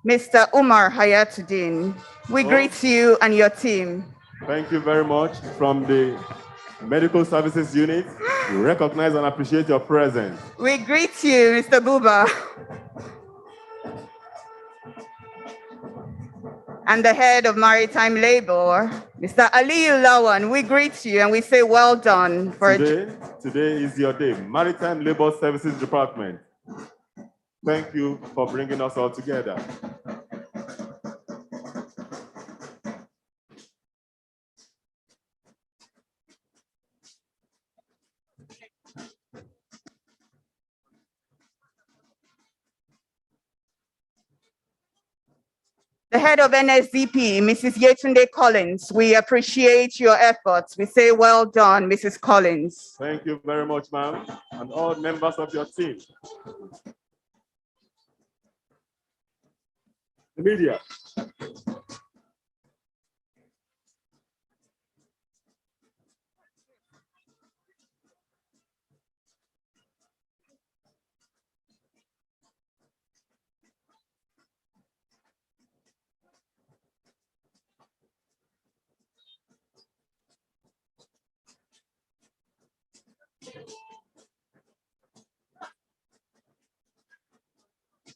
Mr. Umar Hayatuddin, we greet you and your team. Thank you very much. From the Medical Services Unit, we recognize and appreciate your presence. We greet you, Mr. Buba. And the head of Maritime Labor, Mr. Aliyu Lawan, we greet you and we say well done. Today is your day. Maritime Labor Services Department. Thank you for bringing us all together. The head of NSDP, Mrs. Yetunde Collins, we appreciate your efforts. We say well done, Mrs. Collins. Thank you very much, ma'am, and all members of your team. The media.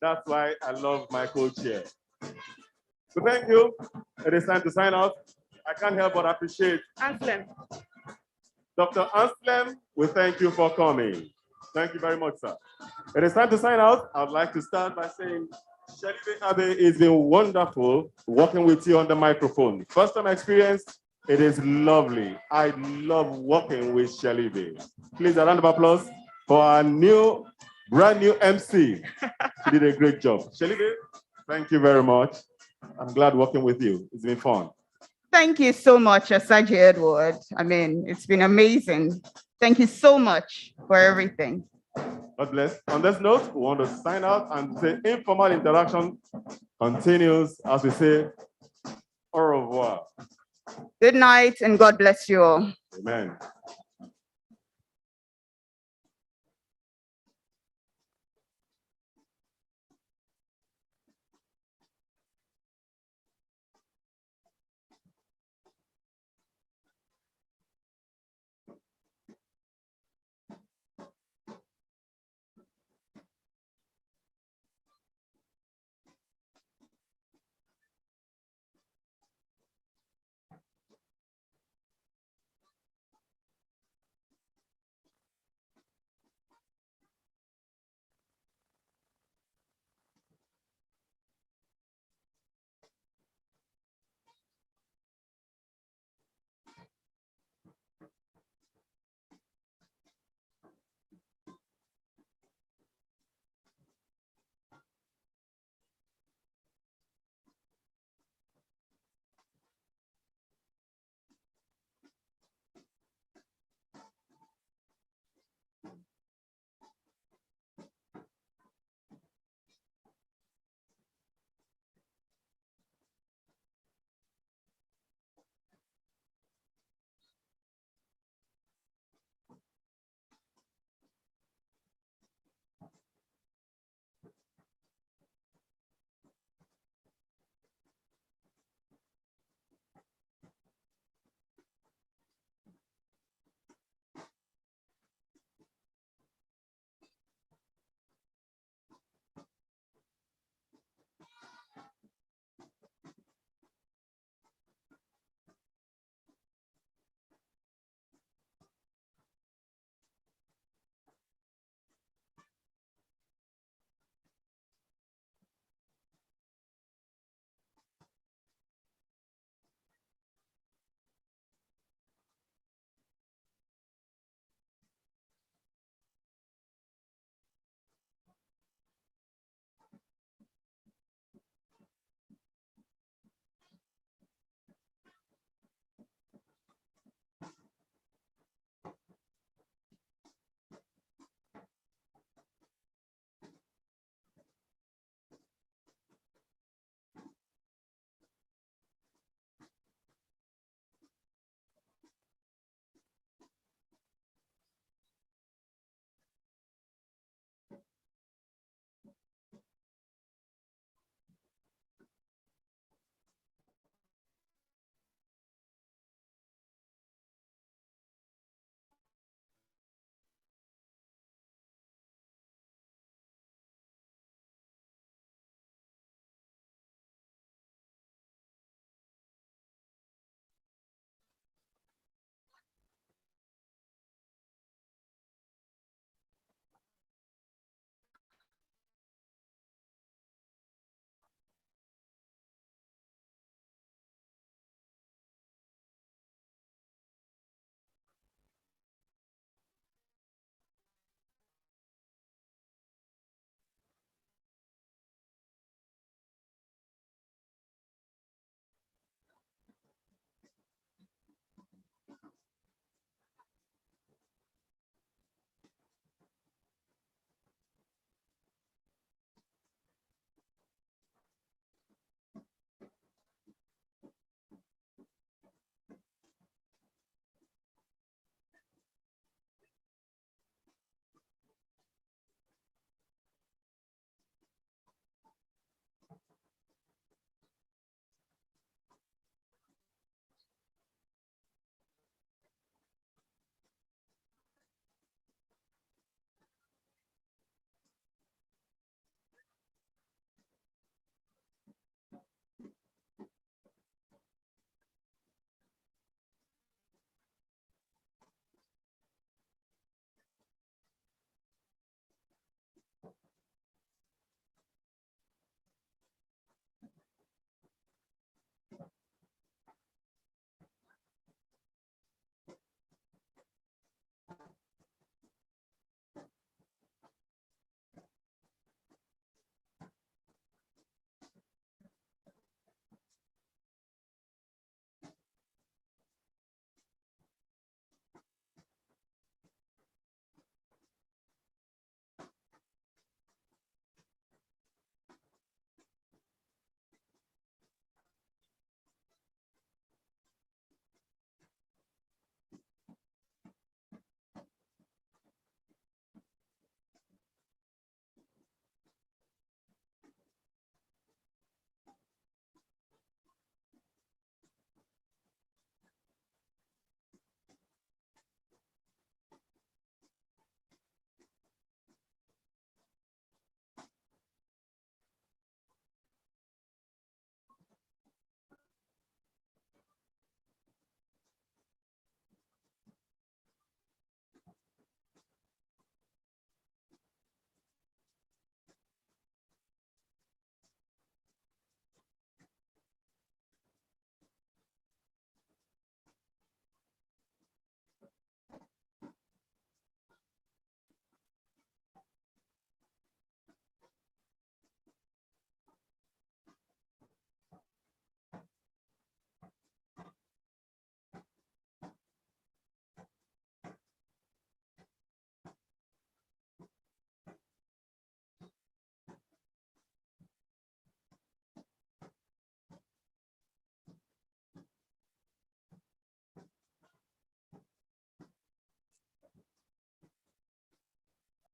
That's why I love my co-chair. So thank you. It is time to sign off. I can't help but appreciate Anslem. Dr. Anslem, we thank you for coming. Thank you very much, sir. It is time to sign out. I'd like to start by saying, Shalibe Abe, it's been wonderful working with you on the microphone. First time experience, it is lovely. I love working with Shalibe. Please, a round of applause for our brand new MC. She did a great job. Shalibe, thank you very much. I'm glad working with you. It's been fun. Thank you so much, Asaji Edward. I mean, it's been amazing. Thank you so much for everything. God bless. On this note, we want to sign out and say informal interaction continues as we say au revoir. Good night and God bless you all. Amen.